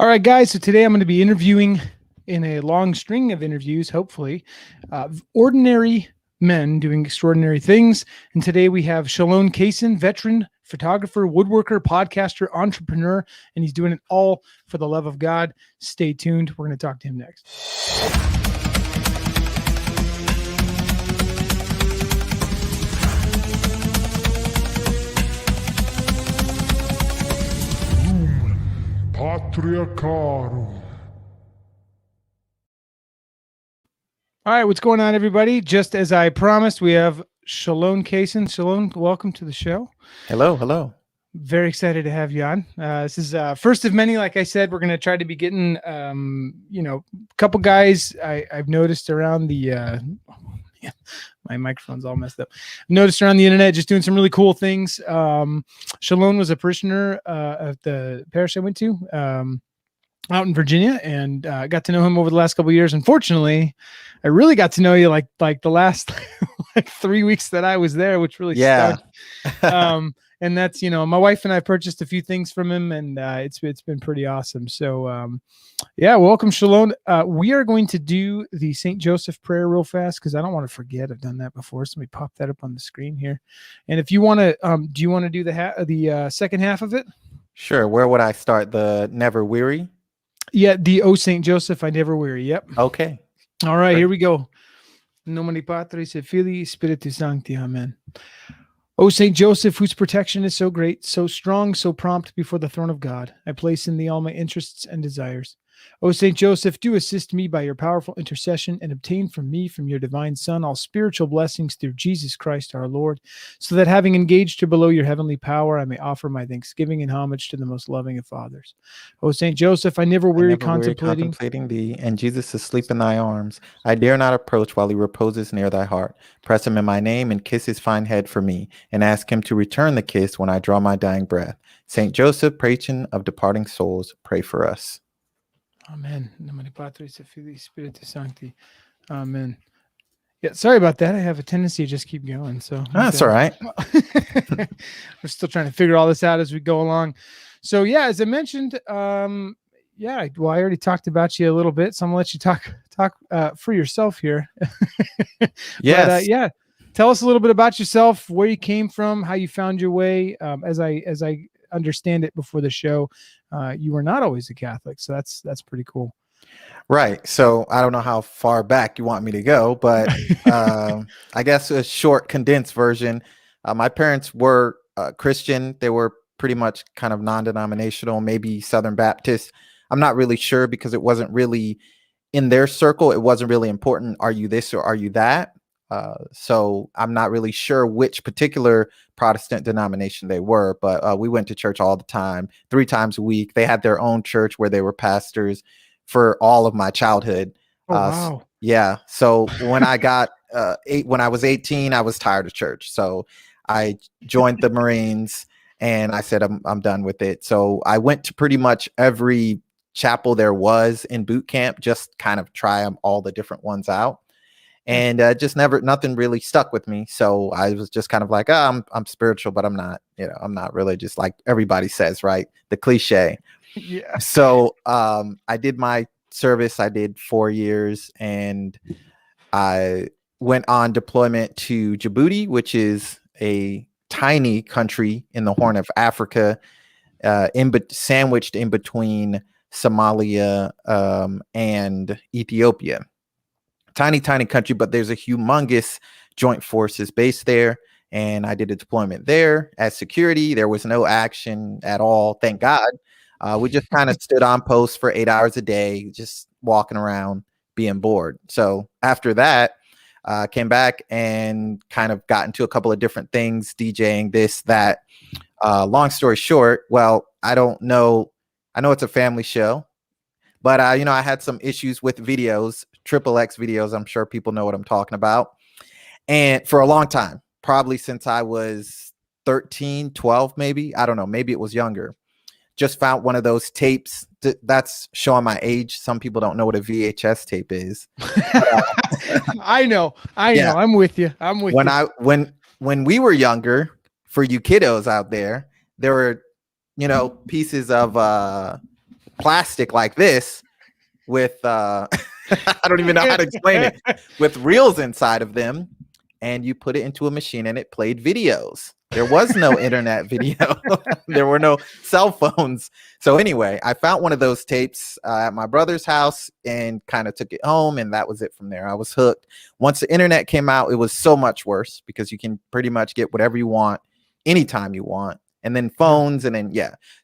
All right, guys. So today I'm going to be interviewing in a long string of interviews, hopefully, ordinary men doing extraordinary things. And today we have Shalon Cason, veteran photographer, woodworker, podcaster, entrepreneur, and he's doing it all for the love of God. Stay tuned. We're going to talk to him next. Lumen Patriarcharum. All right, what's going on, everybody? Just as I promised, we have Shalon Cason. Shalon, welcome to the show. Hello, hello. Very excited to have you on. This is first of many. Like I said, we're going to try to be getting, a couple guys I've noticed around the. My microphone's all messed up. Noticed around the internet, just doing some really cool things. Shalon was a parishioner of the parish I went to out in Virginia, and got to know him over the last couple of years. Unfortunately, I really got to know you like the last like 3 weeks that I was there, which really stunk. And that's, my wife and I purchased a few things from him, and it's been pretty awesome. So welcome, Shalon. We are going to do the St. Joseph prayer real fast because I don't want to forget. I've done that before. So let me pop that up on the screen here. And if you want to, do you want to do the second half of it? Sure. Where would I start? The Never Weary? Yeah, the O St. Joseph, I never weary. Yep. Okay. All right, here we go. In nomine Patris et Filii Spiritus Sancti. Amen. O St. Joseph, whose protection is so great, so strong, so prompt before the throne of God, I place in thee all my interests and desires. O St. Joseph, do assist me by your powerful intercession and obtain from me, from your divine Son, all spiritual blessings through Jesus Christ our Lord, so that having engaged to below your heavenly power, I may offer my thanksgiving and homage to the most loving of fathers. O St. Joseph, I never weary contemplating thee, and Jesus asleep in thy arms. I dare not approach while he reposes near thy heart. Press him in my name and kiss his fine head for me, and ask him to return the kiss when I draw my dying breath. St. Joseph, patron of departing souls, pray for us. Amen. In nomine Patris et Filii Spiritus Sancti. Amen. Yeah, sorry about that. I have a tendency to just keep going. So that's all right. We're still trying to figure all this out as we go along. So yeah, as I mentioned, I already talked about you a little bit, so I'm gonna let you talk for yourself here. Yes. But, tell us a little bit about yourself, where you came from, how you found your way. As I understand it before the show, you were not always a Catholic, so that's pretty cool. Right. So I don't know how far back you want me to go, but I guess a short, condensed version. My parents were Christian. They were pretty much kind of non-denominational, maybe Southern Baptist. I'm not really sure because it wasn't really in their circle. It wasn't really important. Are you this or are you that? So I'm not really sure which particular Protestant denomination they were, but we went to church all the time, 3 times a week. They had their own church where they were pastors for all of my childhood. Oh, wow. Yeah. So when I got when I was 18, I was tired of church. So I joined the Marines and I said, I'm done with it. So I went to pretty much every chapel there was in boot camp, just kind of try all the different ones out. And nothing really stuck with me. So I was just kind of like, I'm spiritual, but I'm not, I'm not religious like everybody says, right? The cliche. Yeah. So I did my service. I did 4 years and I went on deployment to Djibouti, which is a tiny country in the Horn of Africa, sandwiched in between Somalia and Ethiopia. Tiny country, but there's a humongous joint forces base there. And I did a deployment there as security. There was no action at all. Thank God. We just kind of stood on post for 8 hours a day, just walking around, being bored. So after that, came back and kind of got into a couple of different things, DJing, this, that. Long story short, well, I don't know. I know it's a family show. But, I had some issues with videos, XXX videos. I'm sure people know what I'm talking about. And for a long time, probably since I was 13, 12, maybe. I don't know. Maybe it was younger. Just found one of those tapes. That's showing my age. Some people don't know what a VHS tape is. I know. I'm with you. When we were younger, for you kiddos out there were, pieces of plastic like this with I don't even know how to explain it, with reels inside of them, and you put it into a machine and it played videos. There was no internet video. There were no cell phones. So anyway, I found one of those tapes at my brother's house and kind of took it home, and that was it from there. I was hooked. Once the internet came out, it was so much worse because you can pretty much get whatever you want anytime you want. And then phones, and then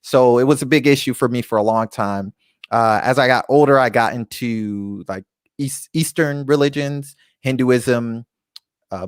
so it was a big issue for me for a long time. As I got older, I got into like Eastern religions, Hinduism,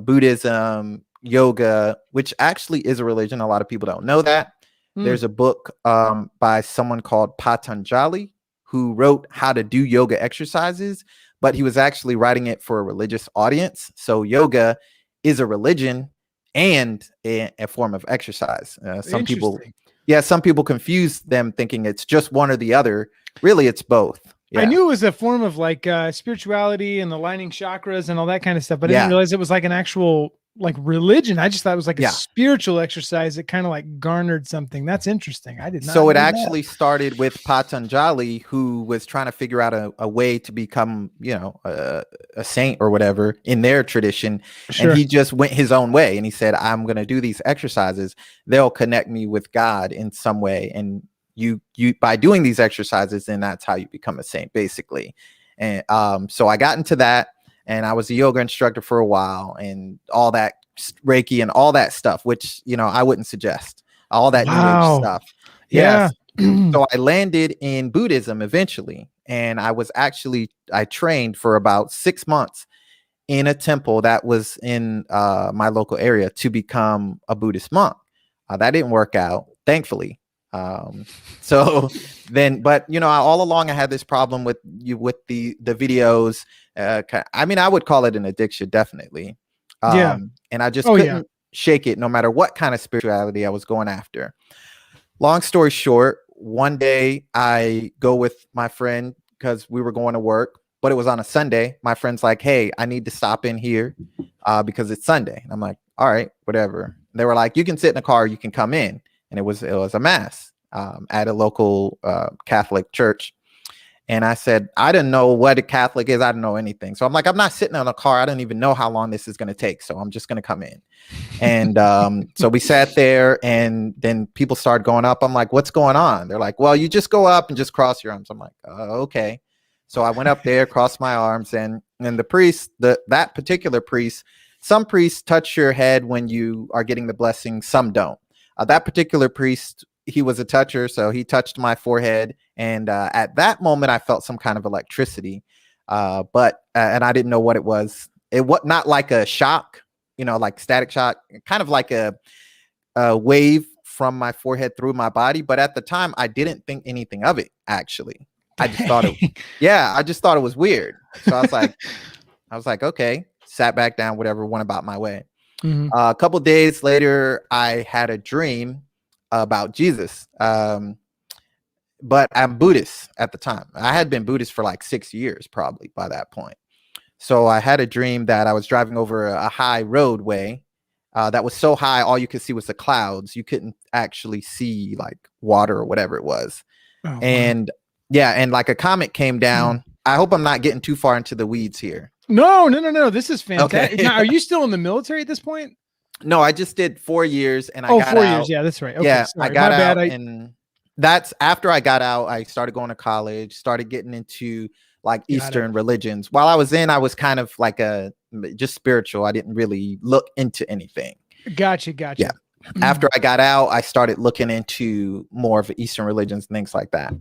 Buddhism, yoga, which actually is a religion. A lot of people don't know that. There's a book by someone called Patanjali who wrote how to do yoga exercises, but he was actually writing it for a religious audience. So yoga is a religion and a form of exercise. Some people confuse them thinking it's just one or the other. Really, it's both. I knew it was a form of like spirituality and aligning chakras and all that kind of stuff, but I didn't realize it was like an actual like religion. I just thought it was like a spiritual exercise that kind of like garnered something. That's interesting. I did not. So it actually started with Patanjali, who was trying to figure out a way to become, a saint or whatever in their tradition. Sure. And he just went his own way. And he said, I'm going to do these exercises. They'll connect me with God in some way. And you by doing these exercises, then that's how you become a saint, basically. And so I got into that. And I was a yoga instructor for a while, and all that Reiki and all that stuff, which, I wouldn't suggest, all that new age stuff. Yeah. So I landed in Buddhism eventually. And I trained for about 6 months in a temple that was in my local area to become a Buddhist monk. That didn't work out, thankfully. But all along I had this problem with the videos. I would call it an addiction, definitely. And I just couldn't shake it, no matter what kind of spirituality I was going after. Long story short, one day I go with my friend because we were going to work, but it was on a Sunday. My friend's like, hey, I need to stop in here because it's Sunday. And I'm like, all right, whatever. They were like, you can sit in the car, you can come in. And it was a mass at a local Catholic church. And I said, I didn't know what a Catholic is. I didn't know anything. So I'm like, I'm not sitting in a car. I don't even know how long this is going to take. So I'm just going to come in. And so we sat there, and then people started going up. I'm like, what's going on? They're like, well, you just go up and just cross your arms. I'm like, okay. So I went up there, crossed my arms, and the priest, that particular priest, some priests touch your head when you are getting the blessing. Some don't. That particular priest, he was a toucher, so he touched my forehead, and at that moment, I felt some kind of electricity, but I didn't know what it was. It was not like a shock, like static shock, kind of like a wave from my forehead through my body. But at the time, I didn't think anything of it. Actually, I just thought it was weird. So I was like, okay, sat back down, whatever, went about my way. Mm-hmm. A couple days later, I had a dream about Jesus. But I'm Buddhist at the time. I had been Buddhist for like 6 years, probably by that point. So I had a dream that I was driving over a high roadway that was so high, all you could see was the clouds. You couldn't actually see like water or whatever it was. Oh, and wow. And like a comet came down. I hope I'm not getting too far into the weeds here. No. This is fantastic. Okay. Now, are you still in the military at this point? No, I just did 4 years, and I got 4 years. Yeah, that's right. Okay, yeah, sorry. I got out, and that's after I got out. I started going to college, started getting into like Eastern religions. While I was I was kind of like just spiritual. I didn't really look into anything. Gotcha. Yeah. After I got out, I started looking into more of Eastern religions and things like that.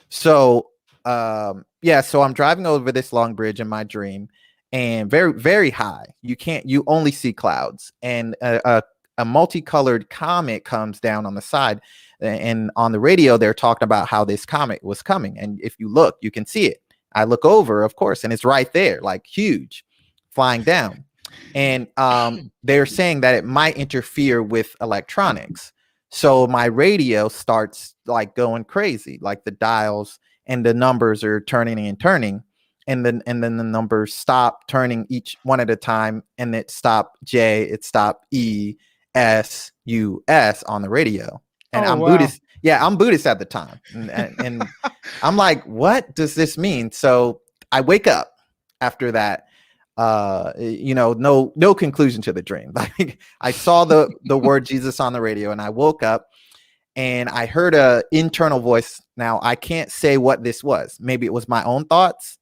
So, so I'm driving over this long bridge in my dream, and very, very high. You only see clouds, and a multicolored comet comes down on the side, and on the radio, they're talking about how this comet was coming. And if you look, you can see it. I look over, of course, and it's right there, like huge, flying down. And they're saying that it might interfere with electronics. So my radio starts like going crazy, like the dials and the numbers are turning and turning. And then the numbers stop turning each one at a time. And it stopped J, it stopped E, S, U, S on the radio. And Oh, I'm wow. Buddhist. Yeah, I'm Buddhist at the time. And I'm like, what does this mean? So I wake up after that. No conclusion to the dream. Like I saw the word Jesus on the radio, and I woke up and I heard a internal voice. Now I can't say what this was. Maybe it was my own thoughts.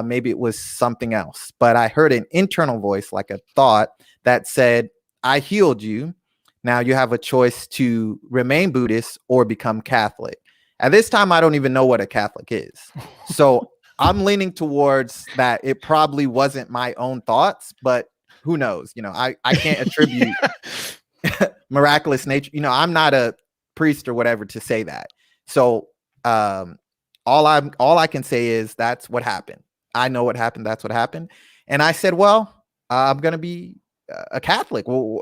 Maybe it was something else, but I heard an internal voice, like a thought that said, I healed you. Now you have a choice to remain Buddhist or become Catholic. At this time, I don't even know what a Catholic is. So I'm leaning towards that. It probably wasn't my own thoughts, but who knows? I can't attribute miraculous nature. I'm not a priest or whatever to say that. So all I can say is that's what happened. I know what happened. That's what happened. And I said, well, I'm going to be a Catholic. Well,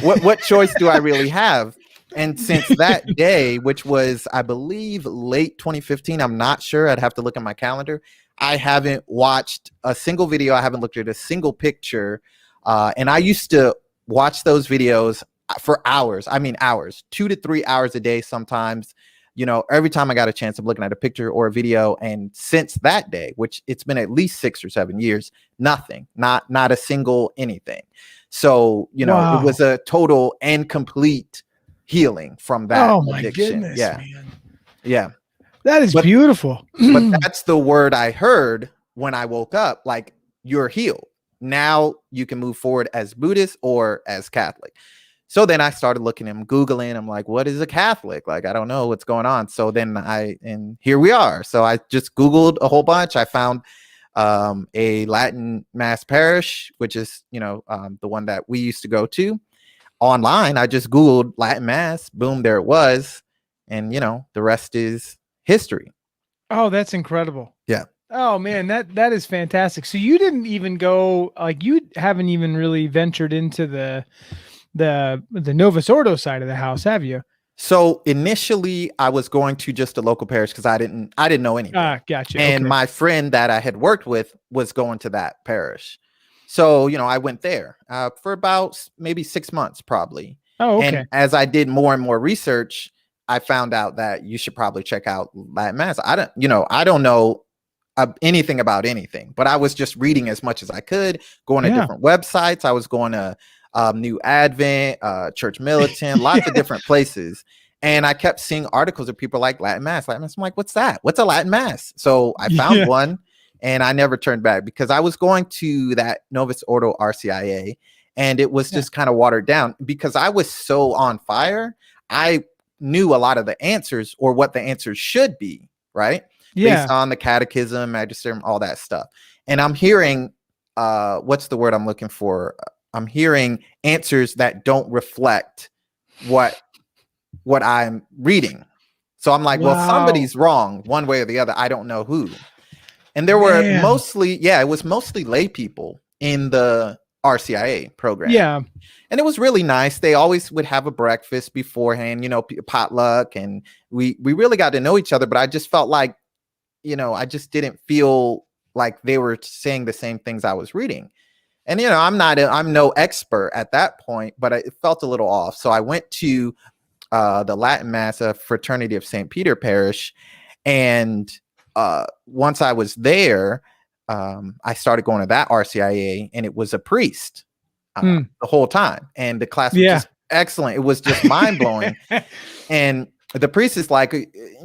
what choice do I really have? And since that day, which was, I believe, late 2015, I'm not sure. I'd have to look at my calendar. I haven't watched a single video. I haven't looked at a single picture. And I used to watch those videos for hours. I mean, hours, 2 to 3 hours a day sometimes. Every time I got a chance, I'm looking at a picture or a video. And since that day, which it's been at least 6 or 7 years, nothing, not a single anything. So, Wow. It was a total and complete healing from that addiction. Goodness, yeah. man. Yeah. That is beautiful. But that's the word I heard when I woke up, like, you're healed. Now you can move forward as Buddhist or as Catholic. So then I started looking and Googling. I'm like, what is a Catholic? Like, I don't know what's going on. So then and here we are. So I just Googled a whole bunch. I found a Latin Mass parish, which is, the one that we used to go to online. I just Googled Latin Mass. Boom, there it was. And, the rest is history. Oh, that's incredible. Yeah. Oh man, that is fantastic. So you didn't even go, like, you haven't even really ventured into the Novus Ordo side of the house, have you? So initially I was going to just a local parish because I didn't know anything. Gotcha. And okay. My friend that I had worked with was going to that parish. So, I went there for about maybe 6 months, probably. Oh, okay. And as I did more and more research, I found out that you should probably check out Latin Mass. I don't know anything about anything, but I was just reading as much as I could, going to different websites. I was going to New Advent, Church Militant, lots of different places. And I kept seeing articles of people like Latin Mass. I'm like, what's that? What's a Latin Mass? So I found one and I never turned back because I was going to that Novus Ordo RCIA and it was just kind of watered down because I was so on fire. I knew a lot of the answers or what the answers should be, right? Based on the catechism, magisterium, all that stuff. And I'm hearing, what's the word I'm looking for? I'm hearing answers that don't reflect what I'm reading. So I'm like, well, somebody's wrong one way or the other. I don't know who. And there were it was mostly lay people in the RCIA program. Yeah. And it was really nice. They always would have a breakfast beforehand, potluck. And we really got to know each other. But I just felt like, I just didn't feel like they were saying the same things I was reading. And, I'm no expert at that point, but it felt a little off. So I went to the Latin Mass of Fraternity of St. Peter Parish. And once I was there, I started going to that RCIA and it was a priest the whole time. And the class was just excellent. It was just mind blowing. And the priest is like,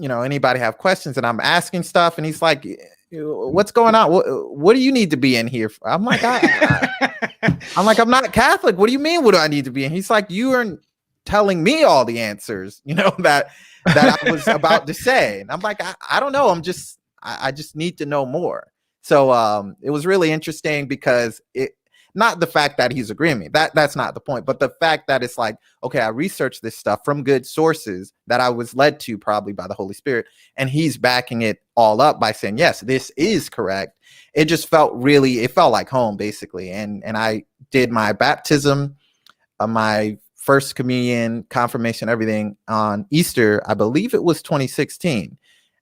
anybody have questions? And I'm asking stuff. And he's like, what's going on? What do you need to be in here for? I'm like, I'm not Catholic. What do you mean? What do I need to be in? He's like, you are telling me all the answers, that I was about to say. And I'm like, I don't know. I just need to know more. So it was really interesting because not the fact that he's agreeing with me, that's not the point, but the fact that it's like, okay, I researched this stuff from good sources that I was led to probably by the Holy Spirit, and he's backing it all up by saying, yes, this is correct. It just felt like home, basically. And I did my baptism, my first communion, confirmation, everything on Easter. I believe it was 2016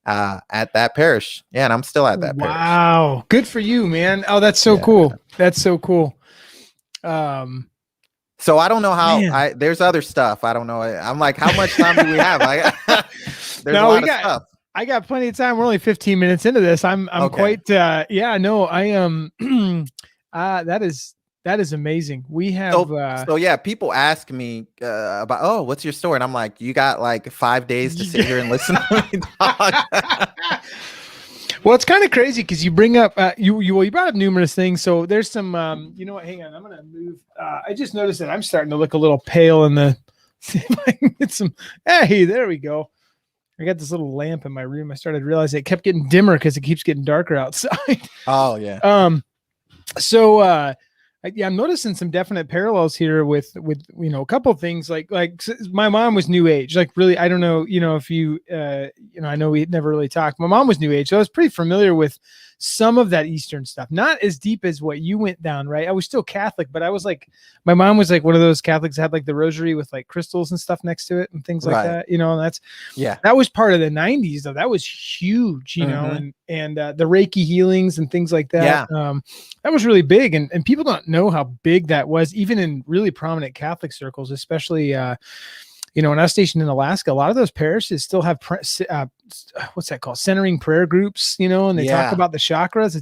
at that parish. Yeah, and I'm still at that parish. Wow, good for you, man. Oh, that's so cool. That's so cool. So I don't know how. Man. There's other stuff. I don't know. I'm like, how much time do we have? There's No, a lot of stuff. I got plenty of time. We're only 15 minutes into this. I'm Okay. quite yeah, no, I am that is amazing. We have So yeah, people ask me about, oh, what's your story? And I'm like, you got like 5 days to sit here and listen to me talk. Well, it's kind of crazy because you bring up you brought up numerous things. So there's some you know what? Hang on, I'm gonna move. I just noticed that I'm starting to look a little pale in the. See if I can get some. Hey, there we go. I got this little lamp in my room. I started realizing it kept getting dimmer because it keeps getting darker outside. Oh yeah. So yeah, I'm noticing some definite parallels here with you know, a couple of things like my mom was New Age, like really. I don't know, you know, if you you know, I know we never really talked. My mom was New Age, so I was pretty familiar with some of that Eastern stuff, not as deep as what you went down, right? I was still Catholic, but I was like, my mom was like one of those Catholics that had like the rosary with like crystals and stuff next to it and things like that, you know. And that's that was part of the 90s though. That was huge, you know, and the Reiki healings and things like that. That was really big, and people don't know how big that was, even in really prominent Catholic circles, especially you know, when I was stationed in Alaska, a lot of those parishes still have what's that called? Centering prayer groups, you know, and they talk about the chakras.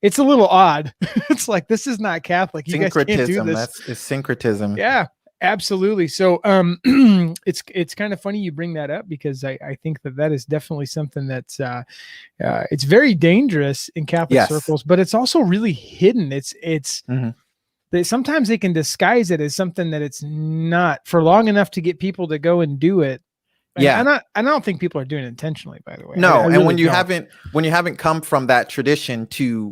It's a little odd. It's like, this is not Catholic. You guys can't do this. It's syncretism. Yeah, absolutely. So it's kind of funny you bring that up, because I think that is definitely something that's it's very dangerous in Catholic circles, but it's also really hidden. It's sometimes they can disguise it as something that it's not for long enough to get people to go and do it. And I don't think people are doing it intentionally, by the way. No, I really and when you haven't come from that tradition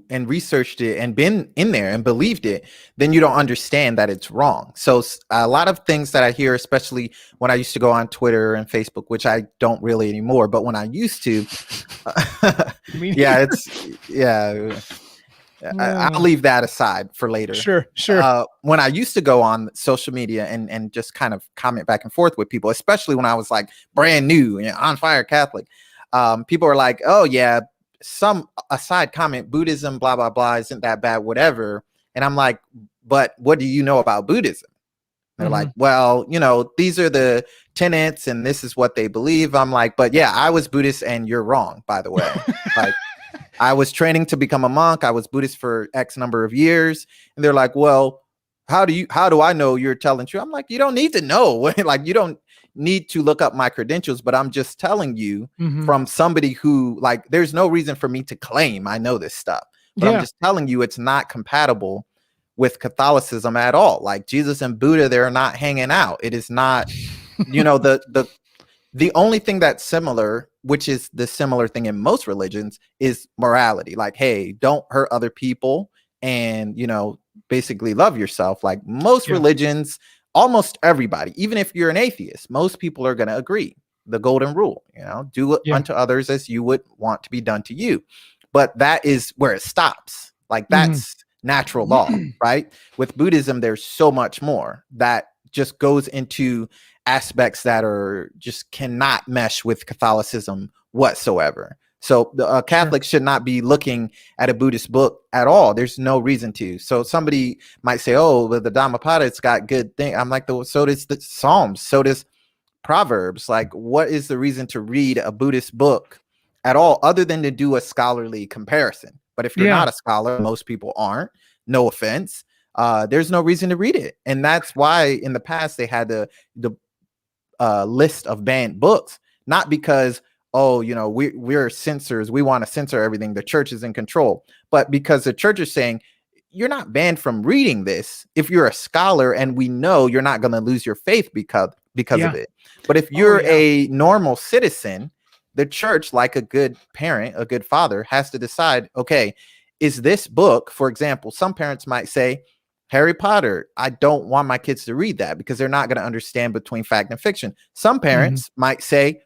and researched it and been in there and believed it, then you don't understand that it's wrong. So a lot of things that I hear, especially when I used to go on Twitter and Facebook, which I don't really anymore, but when I used to, I'll leave that aside for later. Sure. When I used to go on social media and just kind of comment back and forth with people, especially when I was like brand new, you know, on fire Catholic, people are like, oh yeah, some aside comment, Buddhism, blah, blah, blah, isn't that bad, whatever. And I'm like, but what do you know about Buddhism? They're like, well, you know, these are the tenets and this is what they believe. I'm like, but yeah, I was Buddhist and you're wrong, by the way. Like, I was training to become a monk. I was Buddhist for X number of years. And they're like, well, how do I know you're telling truth? I'm like, you don't need to know. Like, you don't need to look up my credentials, but I'm just telling you from somebody who, like, there's no reason for me to claim I know this stuff, but I'm just telling you it's not compatible with Catholicism at all. Like, Jesus and Buddha, they're not hanging out. It is not, you know, the only thing that's similar, which is the similar thing in most religions, is morality. Like, hey, don't hurt other people and, you know, basically love yourself. Like most religions, almost everybody, even if you're an atheist, most people are going to agree. The golden rule, you know, do unto others as you would want to be done to you. But that is where it stops. Like that's natural law, right? With Buddhism, there's so much more that just goes into aspects that are just cannot mesh with Catholicism whatsoever. So the Catholic should not be looking at a Buddhist book at all. There's no reason to. So somebody might say, oh, the Dhammapada, it's got good thing. I'm like, so does the Psalms, so does Proverbs. Like, what is the reason to read a Buddhist book at all, other than to do a scholarly comparison? But if you're not a scholar, most people aren't, no offense, there's no reason to read it. And that's why in the past they had the list of banned books, not because, oh, you know, we're censors, we want to censor everything, the church is in control, but because the church is saying you're not banned from reading this if you're a scholar, and we know you're not going to lose your faith because of it. But if you're a normal citizen, the church, like a good parent, a good father, has to decide, okay, is this book, for example, some parents might say, Harry Potter, I don't want my kids to read that because they're not going to understand between fact and fiction. Some parents might say,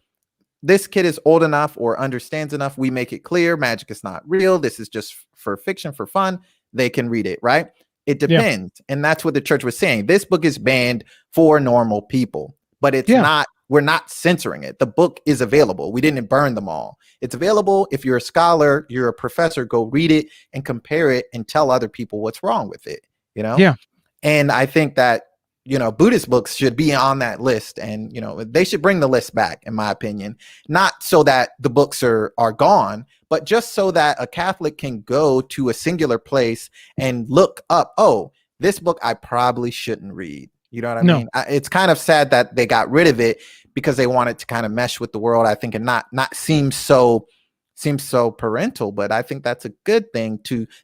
this kid is old enough or understands enough. We make it clear magic is not real. This is just for fiction, for fun. They can read it, right? It depends. And that's what the church was saying. This book is banned for normal people, but it's not, we're not censoring it. The book is available. We didn't burn them all. It's available. If you're a scholar, you're a professor, go read it and compare it and tell other people what's wrong with it. You know? Yeah. And I think that Buddhist books should be on that list, and they should bring the list back, in my opinion, not so that the books are gone, but just so that a Catholic can go to a singular place and look up, oh, this book I probably shouldn't read. You know what I mean? It's kind of sad that they got rid of it because they wanted to kind of mesh with the world, I think, and not seem so parental. But I think that's a good thing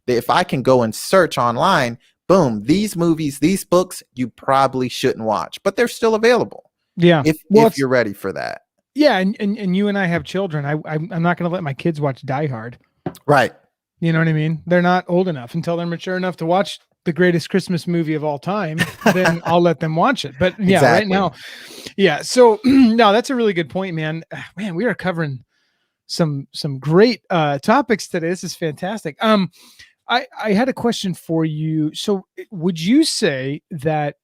if I can go and search online, boom, these movies, these books, you probably shouldn't watch, but they're still available. Yeah. If you're ready for that. Yeah. And you and I have children. I'm not going to let my kids watch Die Hard. Right. You know what I mean? They're not old enough. Until they're mature enough to watch the greatest Christmas movie of all time, then I'll let them watch it. But yeah, exactly. Right now. Yeah. So no, that's a really good point, man. Man, we are covering some great topics today. This is fantastic. I had a question for you. So would you say that,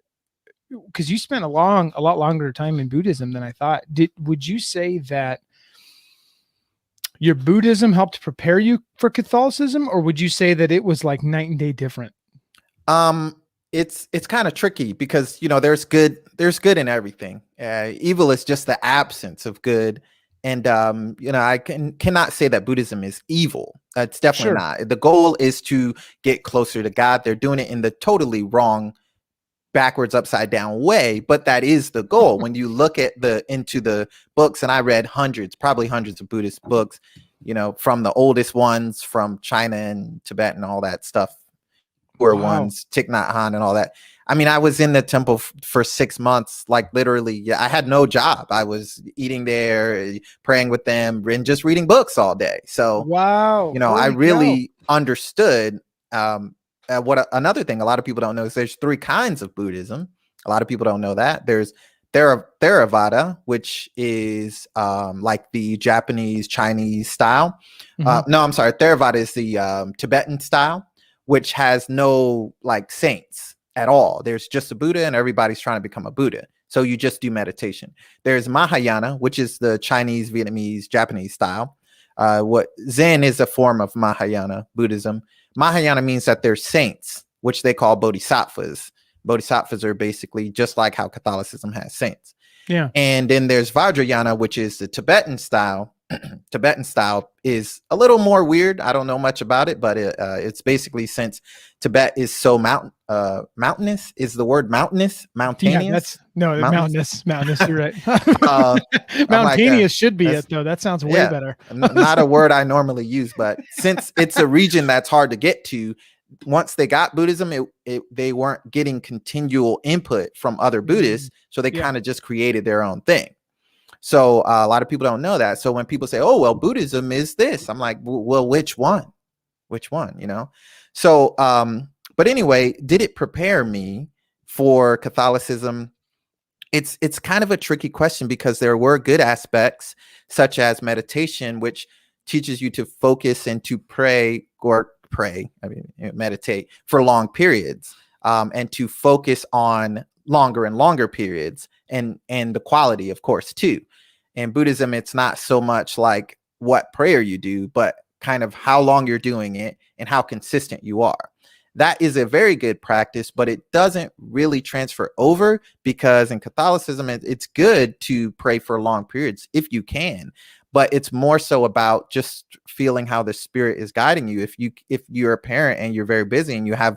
because you spent a lot longer time in Buddhism than I thought, would you say that your Buddhism helped prepare you for Catholicism, or would you say that it was like night and day different? It's kind of tricky because, there's good in everything. Evil is just the absence of good. And, I cannot say that Buddhism is evil. It's definitely not. The goal is to get closer to God. They're doing it in the totally wrong, backwards, upside down way, but that is the goal. When you look at into the books, and I read probably hundreds of Buddhist books, from the oldest ones from China and Tibet and all that stuff, ones, Thich Nhat Hanh and all that. I mean, I was in the temple for 6 months, like literally, I had no job. I was eating there, praying with them, and just reading books all day. So, I really understood another thing a lot of people don't know is there's 3 kinds of Buddhism. A lot of people don't know that. There's Theravada, which is like the Japanese, Chinese style. No, I'm sorry. Theravada is the Tibetan style, which has no like saints at all. There's just a Buddha and everybody's trying to become a Buddha. So you just do meditation. There's Mahayana, which is the Chinese, Vietnamese, Japanese style. What Zen is a form of Mahayana Buddhism. Mahayana means that there's saints, which they call bodhisattvas. Bodhisattvas are basically just like how Catholicism has saints. Yeah. And then there's Vajrayana, which is the Tibetan style. Tibetan style is a little more weird. I don't know much about it, but it's basically, since Tibet is so mountainous, is the word mountainous? Mountainous? Yeah, mountainous. You're right. Mountainous should be it, though. That sounds way better. Not a word I normally use, but since it's a region that's hard to get to, once they got Buddhism, they weren't getting continual input from other Buddhists, so they kind of just created their own thing. So a lot of people don't know that. So when people say, oh, well, Buddhism is this, I'm like, well, which one? So, but anyway, did it prepare me for Catholicism? It's kind of a tricky question because there were good aspects, such as meditation, which teaches you to focus and to meditate for long periods, and to focus on longer and longer periods, and the quality, of course, too. In Buddhism, it's not so much like what prayer you do, but kind of how long you're doing it and how consistent you are. That is a very good practice, but it doesn't really transfer over, because in Catholicism, it's good to pray for long periods if you can, but it's more so about just feeling how the Spirit is guiding you. If you're a parent and you're very busy and you have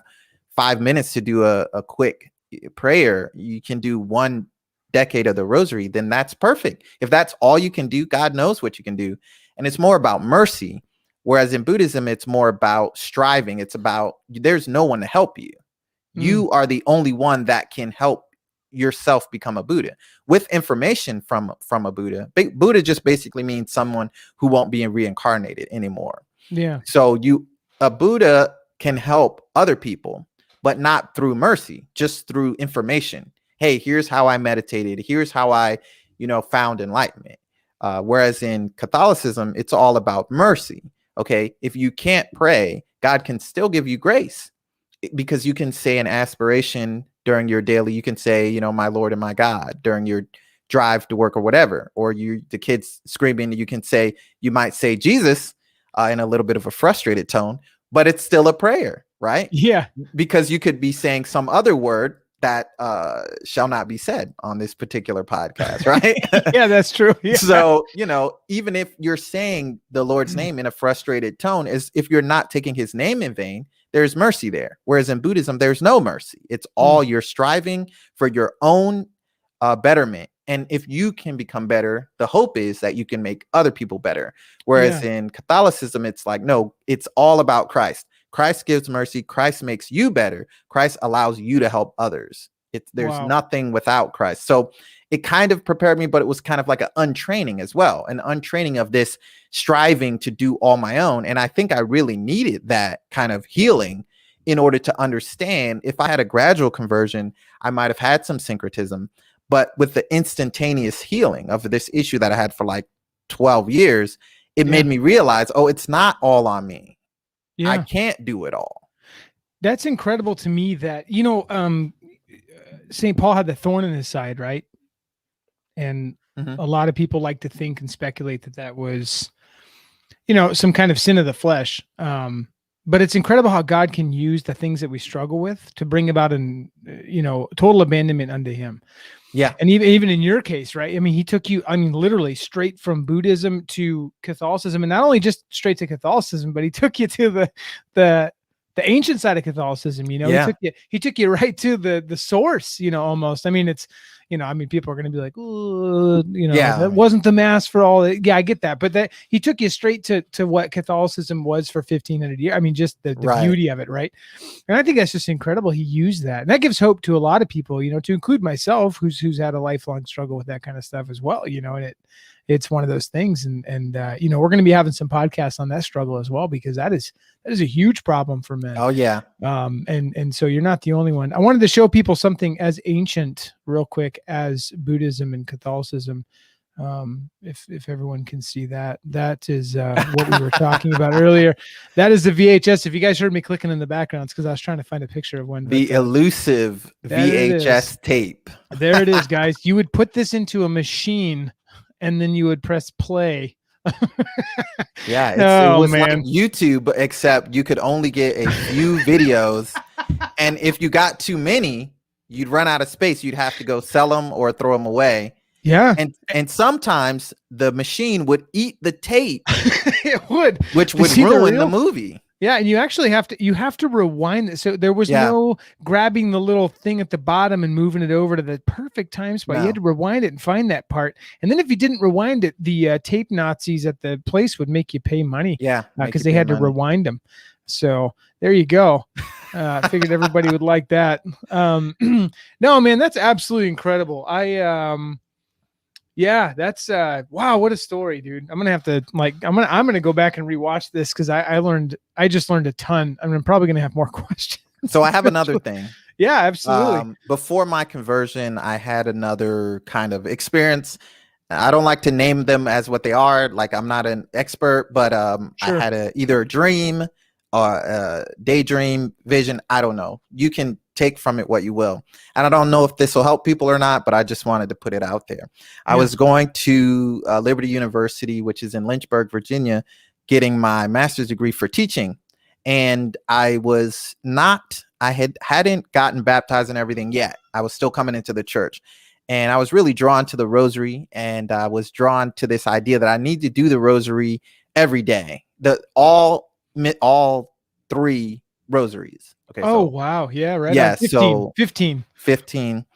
5 minutes to do a quick prayer, you can do 1 decade of the rosary, then that's perfect. If that's all you can do, God knows what you can do. And it's more about mercy. Whereas in Buddhism, it's more about striving. It's about, there's no one to help you. You are the only one that can help yourself become a Buddha with information from a Buddha. Buddha just basically means someone who won't be reincarnated anymore. Yeah. So a Buddha can help other people, but not through mercy, just through information. Hey, here's how I meditated. Here's how I, found enlightenment. Whereas in Catholicism, it's all about mercy. Okay, if you can't pray, God can still give you grace, because you can say an aspiration during your daily. You can say, my Lord and my God, during your drive to work or whatever. Or the kids screaming, you might say Jesus in a little bit of a frustrated tone, but it's still a prayer, right? Yeah, because you could be saying some other word that shall not be said on this particular podcast, right? Yeah, that's true. Yeah. So, even if you're saying the Lord's name in a frustrated tone, is if you're not taking his name in vain, there's mercy there. Whereas in Buddhism, there's no mercy. It's all you're striving for your own betterment. And if you can become better, the hope is that you can make other people better. Whereas in Catholicism, it's like, no, it's all about Christ. Christ gives mercy. Christ makes you better. Christ allows you to help others. There's nothing without Christ. So it kind of prepared me, but it was kind of like an untraining as well, an untraining of this striving to do all my own. And I think I really needed that kind of healing in order to understand. If I had a gradual conversion, I might have had some syncretism, but with the instantaneous healing of this issue that I had for like 12 years, it made me realize, oh, it's not all on me. Yeah. I can't do it all. That's incredible to me that, St. Paul had the thorn in his side, right? And a lot of people like to think and speculate that was, some kind of sin of the flesh. But it's incredible how God can use the things that we struggle with to bring about total abandonment unto him. Yeah. And even in your case, right? I mean, he took you, literally straight from Buddhism to Catholicism, and not only just straight to Catholicism, but he took you to the ancient side of Catholicism. He took you right to the source, almost. I mean, it's, people are going to be like, oh, that wasn't the mass for all. Yeah, I get that. But that he took you straight to what Catholicism was for 1500 years. I mean, just the beauty of it. Right. And I think that's just incredible. He used that. And that gives hope to a lot of people, to include myself, who's had a lifelong struggle with that kind of stuff as well, and it's one of those things. And we're going to be having some podcasts on that struggle as well, because that is a huge problem for men. Oh yeah. And so you're not the only one. I wanted to show people something as ancient real quick as Buddhism and Catholicism. If everyone can see that is what we were talking about earlier. That is the VHS. If you guys heard me clicking in the background, it's because I was trying to find a picture of one. The elusive VHS tape. There it is, guys. You would put this into a machine and then you would press play. Yeah, it was like YouTube, except you could only get a few videos, and if you got too many, you'd run out of space. You'd have to go sell them or throw them away. Yeah, and sometimes the machine would eat the tape. It would, which would ruin the movie. Yeah, and you actually have to rewind it. So there was no grabbing the little thing at the bottom and moving it over to the perfect time spot. No. You had to rewind it and find that part. And then if you didn't rewind it, the tape Nazis at the place would make you pay money. Yeah, because they had to rewind them. So there you go. I figured everybody would like that. No, man, that's absolutely incredible. Yeah, that's wow, what a story, dude. I'm gonna have to I'm gonna go back and rewatch this because I just learned a ton. I'm probably gonna have more questions. So I have another thing. Yeah, absolutely. Before my conversion, I had another kind of experience. I don't like to name them as what they are. Like, I'm not an expert, but sure. I had either a dream or a daydream vision. I don't know. You can take from it what you will. And I don't know if this will help people or not, but I just wanted to put it out there. I was going to Liberty University, which is in Lynchburg, Virginia, getting my master's degree for teaching. And I hadn't gotten baptized and everything yet. I was still coming into the church. And I was really drawn to the rosary. And I was drawn to this idea that I need to do the rosary every day. All 3 rosaries. Okay. Oh, wow. Yeah. Right. Yeah. 15.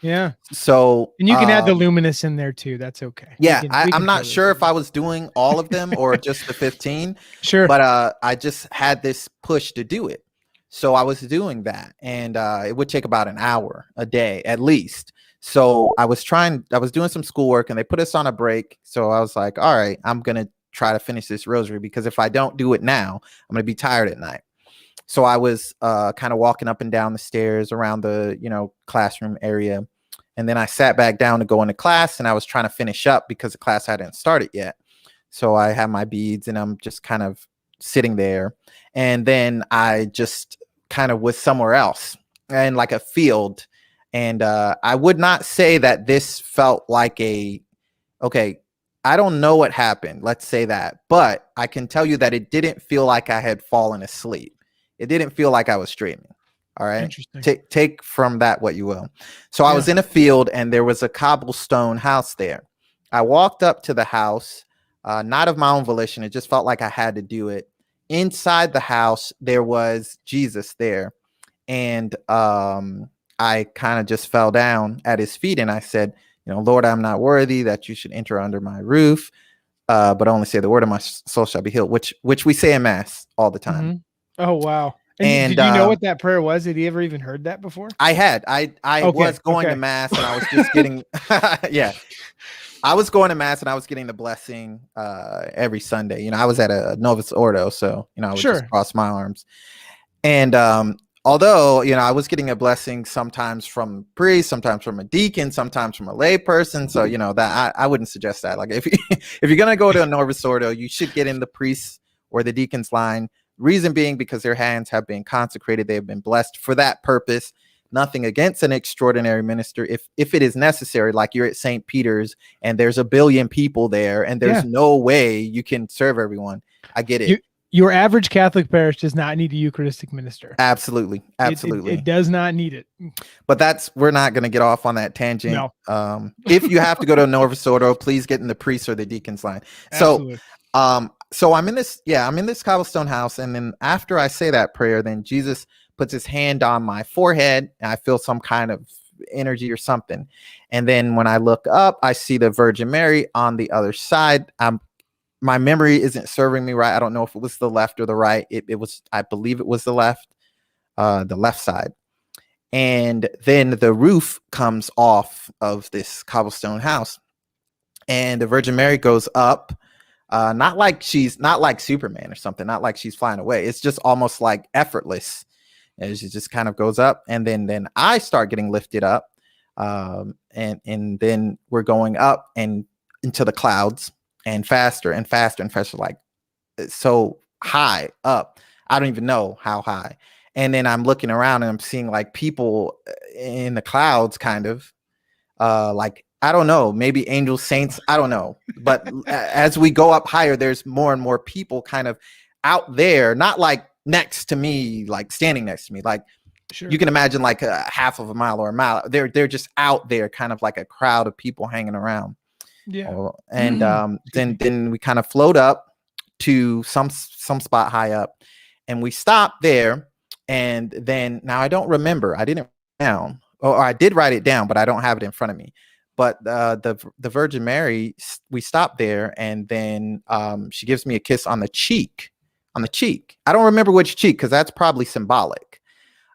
Yeah. So, and you can add the luminous in there too. That's okay. Yeah. I'm not sure if I was doing all of them or just the 15. Sure. But I just had this push to do it. So I was doing that, and it would take about an hour a day at least. So I was doing some schoolwork, and they put us on a break. So I was like, all right, I'm going to try to finish this rosary, because if I don't do it now, I'm going to be tired at night. So I was kind of walking up and down the stairs around the, classroom area. And then I sat back down to go into class, and I was trying to finish up because the class hadn't started yet. So I had my beads, and I'm just kind of sitting there. And then I just kind of was somewhere else, and like a field. And I would not say that this felt like okay, I don't know what happened. Let's say that. But I can tell you that it didn't feel like I had fallen asleep. It didn't feel like I was dreaming. All right. Interesting. Take from that what you will. So I was in a field and there was a cobblestone house there. I walked up to the house, not of my own volition. It just felt like I had to do it. Inside the house, there was Jesus there. And I kind of just fell down at his feet and I said, Lord, I'm not worthy that you should enter under my roof, but only say the word of my soul shall be healed, which we say in Mass all the time. Mm-hmm. Oh, wow. And did you know what that prayer was? Had you ever even heard that before? I had. I was going to Mass and I was just getting, I was going to Mass and I was getting the blessing every Sunday. I was at a Novus Ordo, so, I would just cross my arms. And although, I was getting a blessing sometimes from a priest, sometimes from a deacon, sometimes from a lay person. So, that I wouldn't suggest that. Like if you're going to go to a Novus Ordo, you should get in the priest or the deacon's line. Reason being because their hands have been consecrated. They have been blessed for that purpose. Nothing against an extraordinary minister. If it is necessary, like you're at St. Peter's and there's 1 billion people there and there's no way you can serve everyone. I get it. Your average Catholic parish does not need a Eucharistic minister. Absolutely. It does not need it. But we're not going to get off on that tangent. No. If you have to go to a Novus Ordo, please get in the priest or the deacon's line. Absolutely. So I'm in this cobblestone house. And then after I say that prayer, then Jesus puts his hand on my forehead and I feel some kind of energy or something. And then when I look up, I see the Virgin Mary on the other side. My memory isn't serving me right. I don't know if it was the left or the right. It was, I believe it was the left side. And then the roof comes off of this cobblestone house and the Virgin Mary goes up. Not like Superman or something, not like she's flying away. It's just almost like effortless. And she just kind of goes up and then I start getting lifted up. And then we're going up and into the clouds and faster and faster and faster, like so high up. I don't even know how high. And then I'm looking around and I'm seeing like people in the clouds kind of like, I don't know, maybe angels, saints, I don't know. But as we go up higher, there's more and more people kind of out there, not like next to me, like standing next to me. Like you can imagine like a half of a mile or a mile. They're just out there, kind of like a crowd of people hanging around. Yeah. And then we kind of float up to some spot high up and we stop there. And then now I don't remember. I didn't write it down, or I did write it down, but I don't have it in front of me. But the Virgin Mary, we stopped there, and then she gives me a kiss on the cheek. I don't remember which cheek because that's probably symbolic.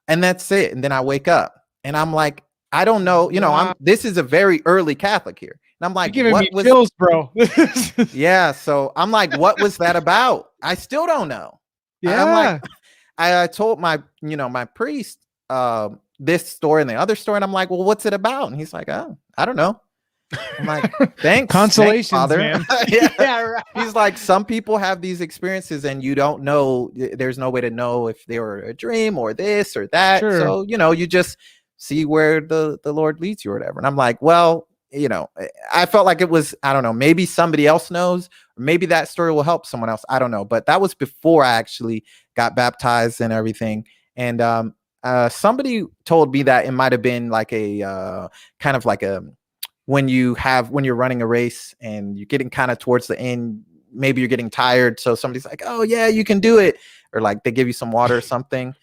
And that's it. And then I wake up, and I'm like, I don't know. This is a very early Catholic here, and I'm like, you're giving me chills, bro. Yeah. So I'm like, what was that about? I still don't know. Yeah. I'm like, I told my priest this story and the other story, and I'm like, well, what's it about? And he's like, oh, I don't know. I'm like, thanks, consolations, Father. Man. Yeah, right. He's like, some people have these experiences and you don't know, there's no way to know if they were a dream or this or that. Sure. So, you just see where the Lord leads you or whatever. And I'm like, well, I felt like it was, I don't know, maybe somebody else knows, or maybe that story will help someone else. I don't know. But that was before I actually got baptized and everything. And somebody told me that it might have been like a kind of like a, when you're running a race and you're getting kind of towards the end, maybe you're getting tired. So somebody's like, oh yeah, you can do it. Or like they give you some water or something.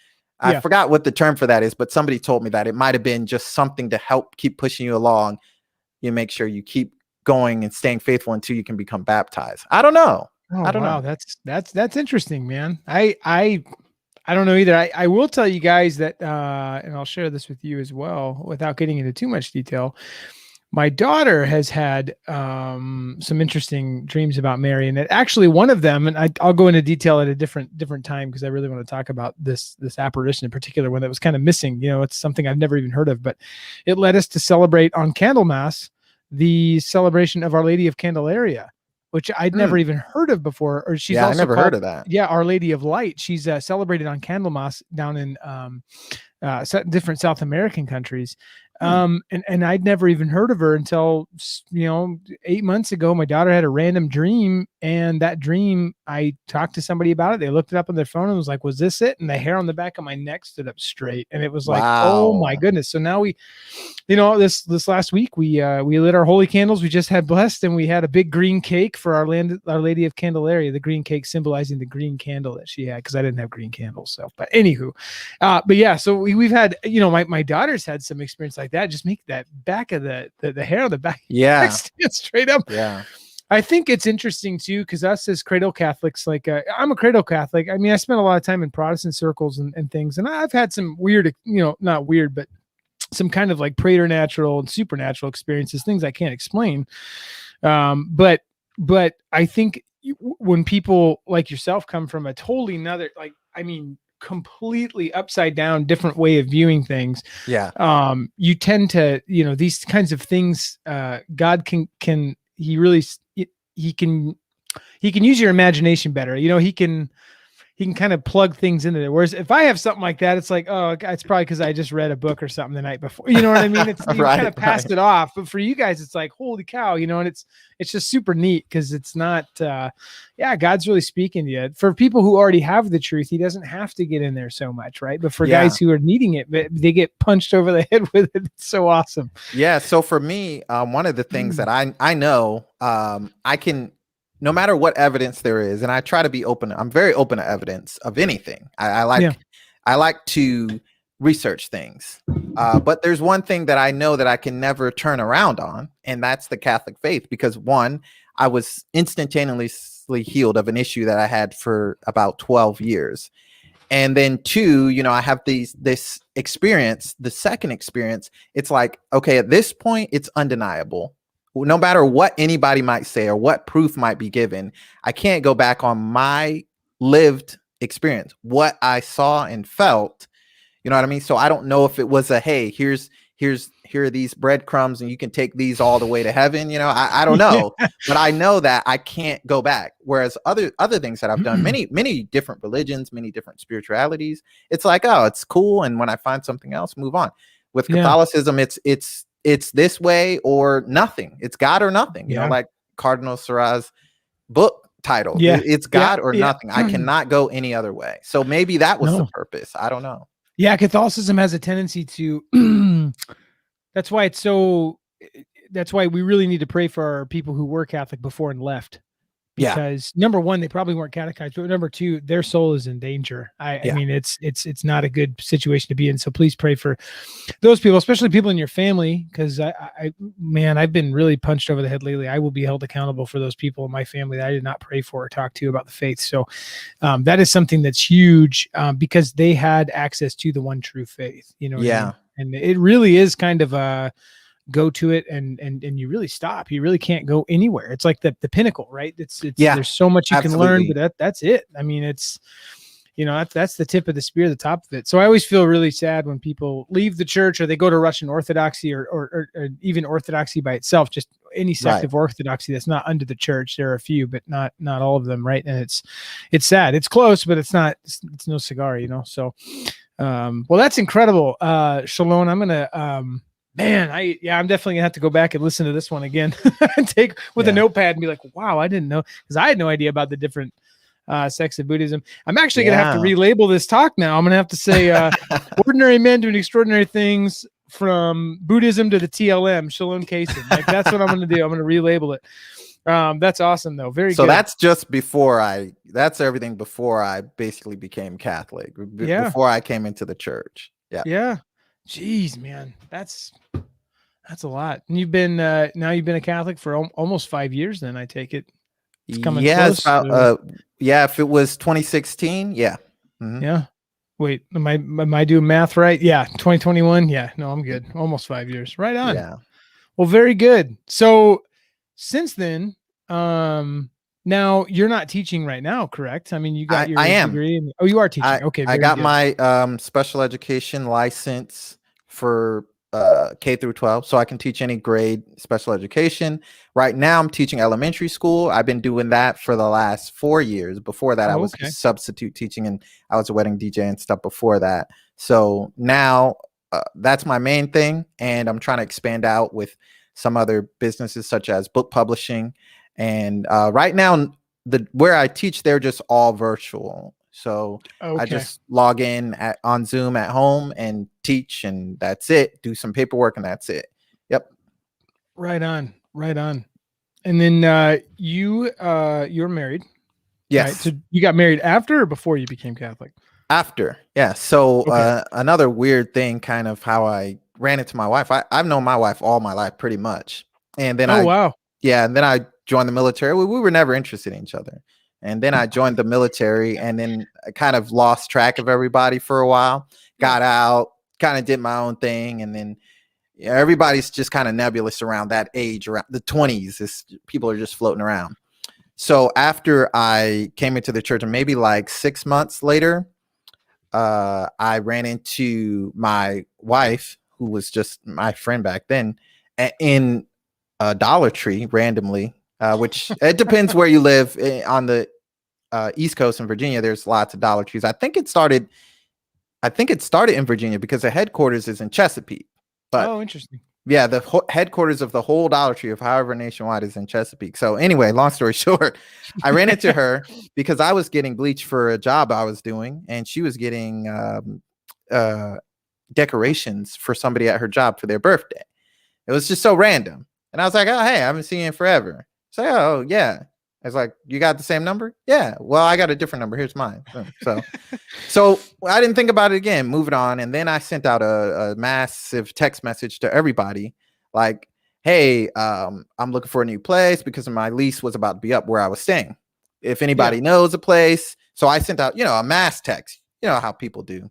I forgot what the term for that is, but somebody told me that it might've been just something to help keep pushing you along. You make sure you keep going and staying faithful until you can become baptized. I don't know. I don't know. That's interesting, man. I don't know either. I will tell you guys that, and I'll share this with you as well, without getting into too much detail. My daughter has had some interesting dreams about Mary, and actually one of them, and I'll go into detail at a different time because I really want to talk about this apparition in particular, one that was kind of missing. It's something I've never even heard of, but it led us to celebrate on Candlemas the celebration of Our Lady of Candelaria, which I'd never even heard of before. Or she's also I never heard of that. Yeah, Our Lady of Light. She's celebrated on Candlemas down in different South American countries. And I'd never even heard of her until, 8 months ago. My daughter had a random dream, and that dream, I talked to somebody about it. They looked it up on their phone and was like, was this it? And the hair on the back of my neck stood up straight. And it was like, oh my goodness. So now we, this last week, we lit our holy candles. We just had blessed, and we had a big green cake for Our Lady of Candelaria, the green cake symbolizing the green candle that she had, because I didn't have green candles. So, but anywho, but yeah, so we've had, my daughter's had some experience like that. Just make that back of the hair on the back stand straight up. Yeah. I think it's interesting too, because us as cradle Catholics, like I'm a cradle Catholic. I mean, I spent a lot of time in Protestant circles and things, and I've had some weird, not weird, but some kind of like preternatural and supernatural experiences, things I can't explain. But I think when people like yourself come from a totally another, completely upside down, different way of viewing things. Yeah. You tend to, these kinds of things, God can use your imagination better. He can kind of plug things into there. Whereas if I have something like that, it's like, oh, it's probably because I just read a book or something the night before. You know what I mean? It's you kind of passed it off. But for you guys, it's like, holy cow, and it's just super neat because it's not, God's really speaking to you. For people who already have the truth, he doesn't have to get in there so much, right? But for guys who are needing it, they get punched over the head with it. It's so awesome. Yeah. So for me, one of the things that I know, I can, no matter what evidence there is, and I try to be open. I'm very open to evidence of anything. I like to research things. But there's one thing that I know that I can never turn around on, and that's the Catholic faith. Because one, I was instantaneously healed of an issue that I had for about 12 years. And then two, I have this experience, the second experience. It's like, okay, at this point, it's undeniable. No matter what anybody might say or what proof might be given, I can't go back on my lived experience, what I saw and felt. You know what I mean? So I don't know if it was hey, here are these breadcrumbs and you can take these all the way to heaven. I don't know, but I know that I can't go back. Whereas other things that I've done, many different religions, many different spiritualities, it's like, oh, it's cool. And when I find something else, move on. With Catholicism, it's this way or nothing. It's God or nothing, like Cardinal Sarah's book title. It's God or nothing. I cannot go any other way. So maybe that was the purpose. I don't know. Yeah. Catholicism has a tendency to, that's why we really need to pray for our people who were Catholic before and left. Because number one, they probably weren't catechized, but number two, their soul is in danger. I mean, it's not a good situation to be in. So please pray for those people, especially people in your family. Because I've been really punched over the head lately. I will be held accountable for those people in my family that I did not pray for or talk to about the faith. So that is something that's huge because they had access to the one true faith. I mean? And it really is kind of a go to it and you really stop. You really can't go anywhere. It's like the pinnacle, right? It's there's so much you can learn, but that's it. I mean, it's that's the tip of the spear, the top of it. So I always feel really sad when people leave the church or they go to Russian Orthodoxy or even Orthodoxy by itself, just any sect of Orthodoxy that's not under the church. There are a few, but not all of them, right? And it's sad. It's close, but it's no cigar, So well, that's incredible. Shalone, I'm gonna I'm definitely gonna have to go back and listen to this one again and take with a notepad and be like, wow, I didn't know, because I had no idea about the different sects of Buddhism. I'm actually gonna have to relabel this talk now. I'm gonna have to say ordinary men doing extraordinary things from Buddhism to the TLM, Shalon Cason. Like that's what I'm gonna do. I'm gonna relabel it. That's awesome though. Very so good. That's just that's everything before I basically became Catholic. Before I came into the church. Yeah. Jeez, man, that's a lot. And you've been a Catholic for almost 5 years. Then I take it. It's coming close. It's about, if it was 2016, Mm-hmm. Yeah. Wait, am I doing math right? Yeah, 2021. Yeah, no, I'm good. Almost 5 years. Right on. Yeah. Well, very good. So since then, now you're not teaching right now, correct? I mean, you got your degree. You are teaching. Okay. I got my special education license for K through 12, so I can teach any grade special education. Right now, I'm teaching elementary school. I've been doing that for the last 4 years. Before that, I was substitute teaching, and I was a wedding DJ and stuff before that. So now that's my main thing, and I'm trying to expand out with some other businesses such as book publishing. And right now, where I teach, they're just all virtual. So I just log in on Zoom at home and teach, and that's it. Do some paperwork, and that's it. Yep. Right on. And then you're married. Yes. Right? So you got married after or before you became Catholic? After. Yeah. So another weird thing, kind of how I ran into my wife. I've known my wife all my life, pretty much. And then wow. Yeah, and then I joined the military. We were never interested in each other. And then I joined the military, and then I kind of lost track of everybody for a while, got out, kind of did my own thing. And then everybody's just kind of nebulous around that age, around the 20s. People are just floating around. So after I came into the church, and maybe like 6 months later, I ran into my wife, who was just my friend back then, in a Dollar Tree randomly, which it depends where you live. On the East Coast in Virginia, there's lots of Dollar Trees. I think it started in Virginia because the headquarters is in Chesapeake. But interesting. Yeah, the headquarters of the whole Dollar Tree of however nationwide is in Chesapeake. So anyway, long story short, I ran into her because I was getting bleach for a job I was doing, and she was getting decorations for somebody at her job for their birthday. It was just so random. And I was like, oh, hey, I haven't seen you in forever. So, oh, yeah. I was like, you got the same number? Yeah. Well, I got a different number. Here's mine. So I didn't think about it again, moving on. And then I sent out a massive text message to everybody like, hey, I'm looking for a new place because my lease was about to be up where I was staying. If anybody knows a place. So I sent out, a mass text, how people do.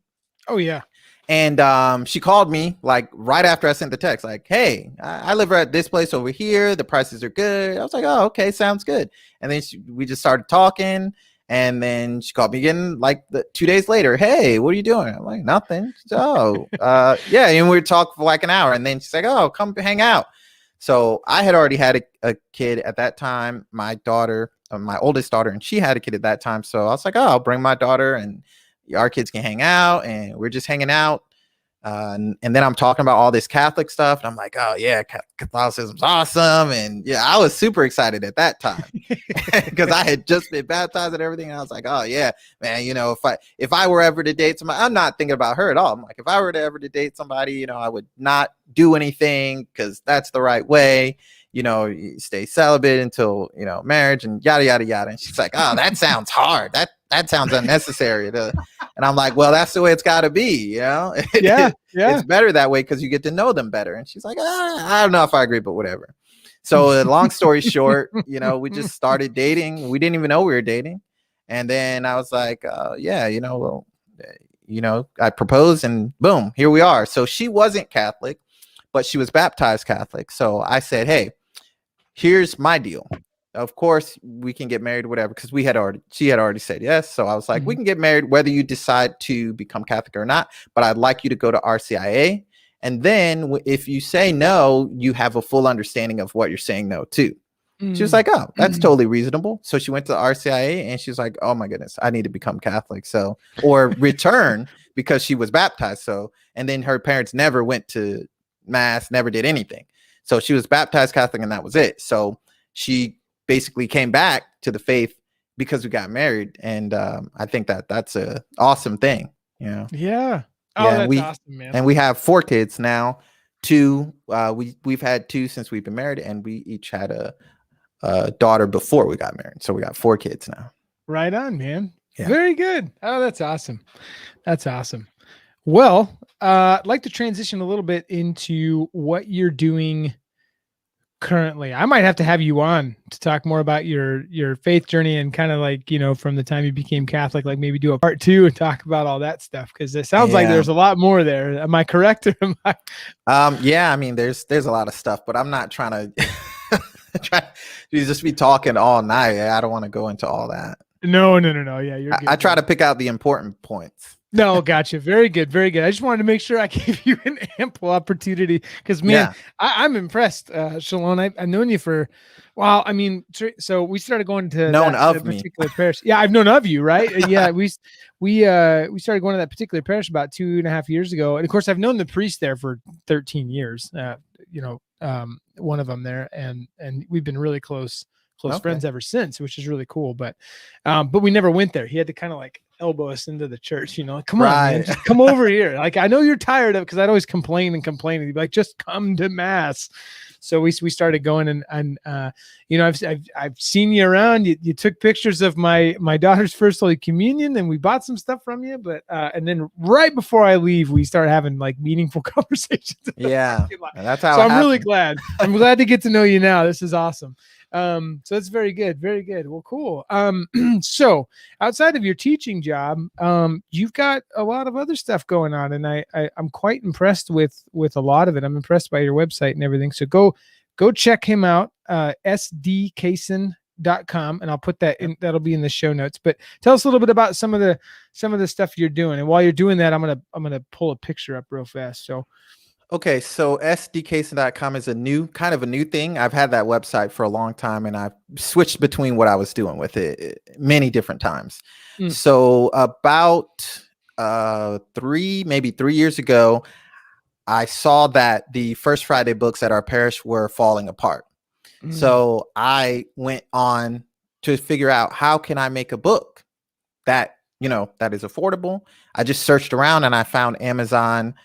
Oh, yeah. And she called me like right after I sent the text, like, hey, I live at this place over here. The prices are good. I was like, oh, okay, sounds good. And then we just started talking. And then she called me again like 2 days later. Hey, what are you doing? I'm like, nothing. So, yeah. And we were talking for like an hour. And then she's like, oh, come hang out. So I had already had a kid at that time, my daughter, my oldest daughter, and she had a kid at that time. So I was like, oh, I'll bring my daughter and our kids can hang out, and we're just hanging out. And then I'm talking about all this Catholic stuff, and I'm like, oh yeah, Catholicism's awesome. And yeah, I was super excited at that time because I had just been baptized and everything. And I was like, oh yeah, man, if I were ever to date somebody, I'm not thinking about her at all. I'm like, if I were to ever to date somebody, I would not do anything because that's the right way. You stay celibate until, marriage and yada, yada, yada. And she's like, oh, that sounds hard. That sounds unnecessary. And I'm like, well, that's the way it's got to be, Yeah. It's better that way because you get to know them better. And she's like, I don't know if I agree, but whatever. So long story short, we just started dating. We didn't even know we were dating. And then I was like, yeah, I proposed and boom, here we are. So she wasn't Catholic, but she was baptized Catholic. So I said, hey, here's my deal. Of course, we can get married, whatever, because she had already said yes. So I was like, we can get married whether you decide to become Catholic or not, but I'd like you to go to RCIA. And then if you say no, you have a full understanding of what you're saying no to. She was like, oh, that's totally reasonable. So she went to the RCIA and she's like, oh my goodness, I need to become Catholic. So, or return because she was baptized. So, and then her parents never went to mass, never did anything. So she was baptized Catholic and that was it. So she basically came back to the faith because we got married. And I think that's a awesome thing. Yeah. Oh, yeah, that's awesome, man. And we have 4 kids now. 2, we've had 2 since we've been married, and we each had a daughter before we got married. So we got 4 kids now. Right on, man. Yeah. Very good. Oh, that's awesome. That's awesome. Well, I'd like to transition a little bit into what you're doing currently. I might have to have you on to talk more about your faith journey and kind of like, from the time you became Catholic, like maybe do a part 2 and talk about all that stuff. Cause it sounds like there's a lot more there. Am I correct? Or am I? Yeah, I mean, there's a lot of stuff, but I'm not trying to just be talking all night. I don't want to go into all that. No. Yeah. You're good. I try to pick out the important points. No, gotcha. Very good. Very good. I just wanted to make sure I gave you an ample opportunity because, man, Yeah. I'm impressed, Shalone. I've known you for, well, I mean, so we started going to Known that of me. particular parish. Yeah, I've known of you, right? Yeah, we started going to that particular parish about 2.5 years ago, and of course, I've known the priest there for 13 years. One of them there, and we've been really close Okay. friends ever since, which is really cool. But we never went there. He had to kind of like elbow us into the church, like, come on, man, Right. just come over here. Like, I know you're tired of it, because I'd always complain and complain, and he'd be like, just come to mass. So we started going, and I've seen you around. You took pictures of my daughter's first Holy Communion, and we bought some stuff from you. But and then right before I leave, we started having like meaningful conversations. Yeah. And that's how So it I'm really happened. glad. I'm glad to get to know you now. This is awesome. So that's very good. Very good. Well, cool. So outside of your teaching job, you've got a lot of other stuff going on, and I'm quite impressed with a lot of it. I'm impressed by your website and everything. So go check him out, sdcason.com, and I'll put that in. That'll be in the show notes. But tell us a little bit about some of the stuff you're doing. And while you're doing that, I'm gonna pull a picture up real fast. So. Okay, so sdcason.com is a new thing. I've had that website for a long time, and I've switched between what I was doing with it many different times. So about 3 years ago, I saw that the First Friday books at our parish were falling apart. So I went on to figure out, how can I make a book that is affordable? I just searched around and I found Amazon.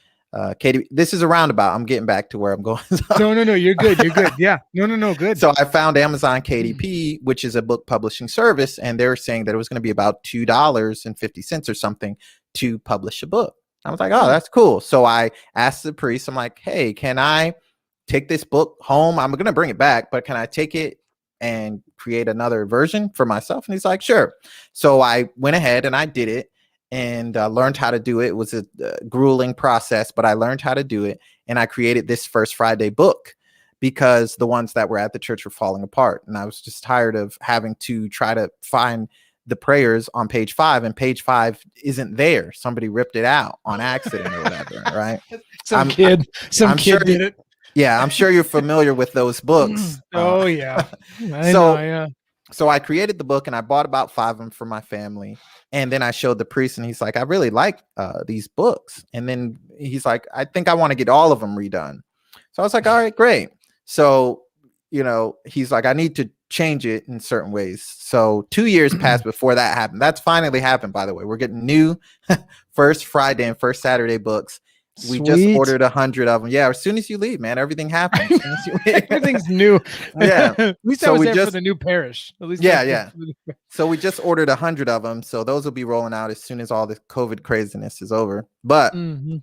Katie, this is a roundabout. I'm getting back to where I'm going. No, you're good. You're good. Yeah. No, good. So I found Amazon KDP, which is a book publishing service, and they were saying that it was going to be about $2.50 or something to publish a book. I was like, oh, that's cool. So I asked the priest, I'm like, hey, can I take this book home? I'm going to bring it back, but can I take it and create another version for myself? And he's like, sure. So I went ahead and I did it, and learned how to do it. It was a grueling process, but I learned how to do it. And I created this First Friday book because the ones that were at the church were falling apart. And I was just tired of having to try to find the prayers on page 5, and page 5 isn't there. Somebody ripped it out on accident or whatever, right? Some kid sure did it. Yeah, I'm sure you're familiar with those books. Oh, yeah. I know, yeah. So I created the book, and I bought about 5 of them for my family. And then I showed the priest, and he's like, I really like these books. And then he's like, I think I want to get all of them redone. So I was like, all right, great. So, he's like, I need to change it in certain ways. So 2 years passed before that happened. That's finally happened, by the way. We're getting new First Friday and First Saturday books. We just ordered 100 of them. Yeah, as soon as you leave, man, everything happens. Everything's new. Yeah. At least I was there for the new parish. At least yeah. So we just ordered 100 of them. So those will be rolling out as soon as all the COVID craziness is over. But it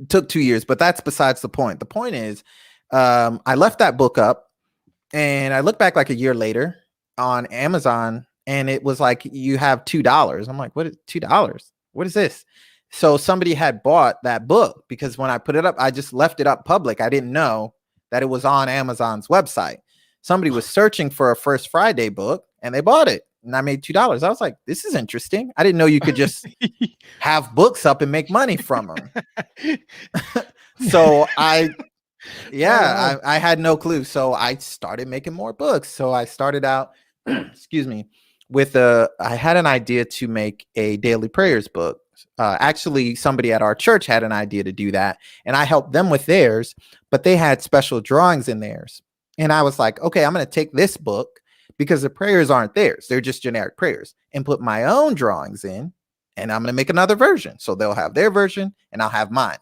took 2 years. But that's besides the point. The point is, I left that book up, and I looked back like a year later on Amazon, and it was like, you have $2. I'm like, what is $2? What is this? So somebody had bought that book, because when I put it up, I just left it up public. I didn't know that it was on Amazon's website. Somebody was searching for a First Friday book, and they bought it, and I made $2. I was like, this is interesting. I didn't know you could just have books up and make money from them. So I had no clue. So I started making more books. So I started out, excuse me, with I had an idea to make a daily prayers book. Actually, somebody at our church had an idea to do that, and I helped them with theirs, but they had special drawings in theirs. And I was like, okay, I'm going to take this book, because the prayers aren't theirs. They're just generic prayers, and put my own drawings in, and I'm going to make another version. So they'll have their version and I'll have mine.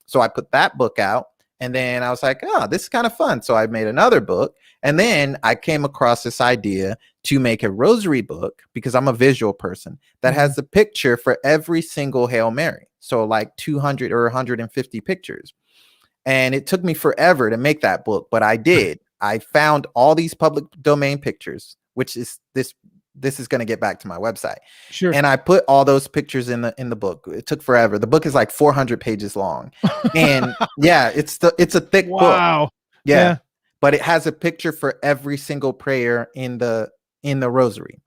So I put that book out, and then I was like, oh, this is kind of fun. So I made another book. And then I came across this idea to make a rosary book, because I'm a visual person, that has the picture for every single Hail Mary. So like 200 or 150 pictures. And it took me forever to make that book, but I did. I found all these public domain pictures, which is this is going to get back to my website. Sure. And I put all those pictures in the book. It took forever. The book is like 400 pages long. And yeah, it's a thick book. Wow. Yeah. But it has a picture for every single prayer in the rosary.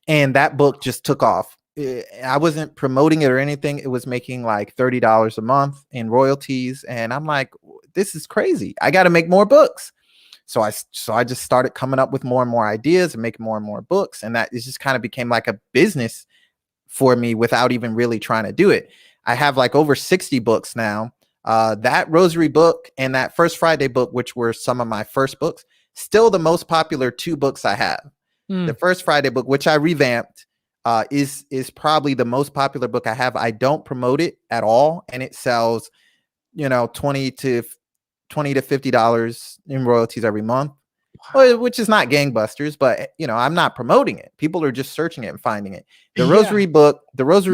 And that book just took off. I wasn't promoting it or anything. It was making like $30 a month in royalties. And I'm like, this is crazy. I got to make more books. So I just started coming up with more and more ideas and making more and more books. And that it just kind of became like a business for me without even really trying to do it. I have like over 60 books now. That Rosary book and that First Friday book, which were some of my first books, still the most popular 2 books I have. The First Friday book, which I revamped, is probably the most popular book I have. I don't promote it at all, and it sells, $20 to $50 in royalties every month. Wow. Which is not gangbusters, but I'm not promoting it. People are just searching it and finding it. The Rosary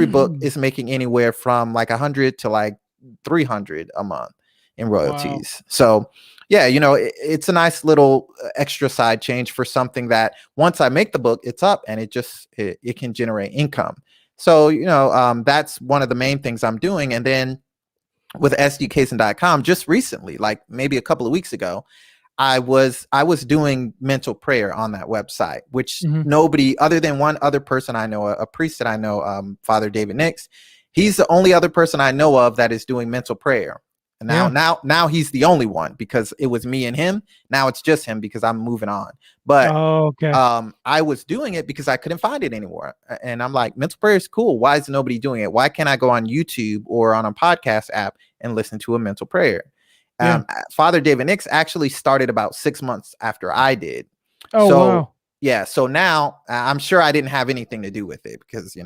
book is making anywhere from like 100 to like 300 a month in royalties. Wow. So yeah, it's a nice little extra side change for something that once I make the book, it's up and it can generate income. So, that's one of the main things I'm doing. And then with sdcason.com, just recently, like maybe a couple of weeks ago, I was doing mental prayer on that website, which nobody other than one other person I know, a priest that I know, Father David Nix, he's the only other person I know of that is doing mental prayer. And now he's the only one, because it was me and him. Now it's just him because I'm moving on. But I was doing it because I couldn't find it anymore. And I'm like, mental prayer is cool. Why is nobody doing it? Why can't I go on YouTube or on a podcast app and listen to a mental prayer? Father David Nix actually started about 6 months after I did. Wow. Yeah. So now I'm sure I didn't have anything to do with it because,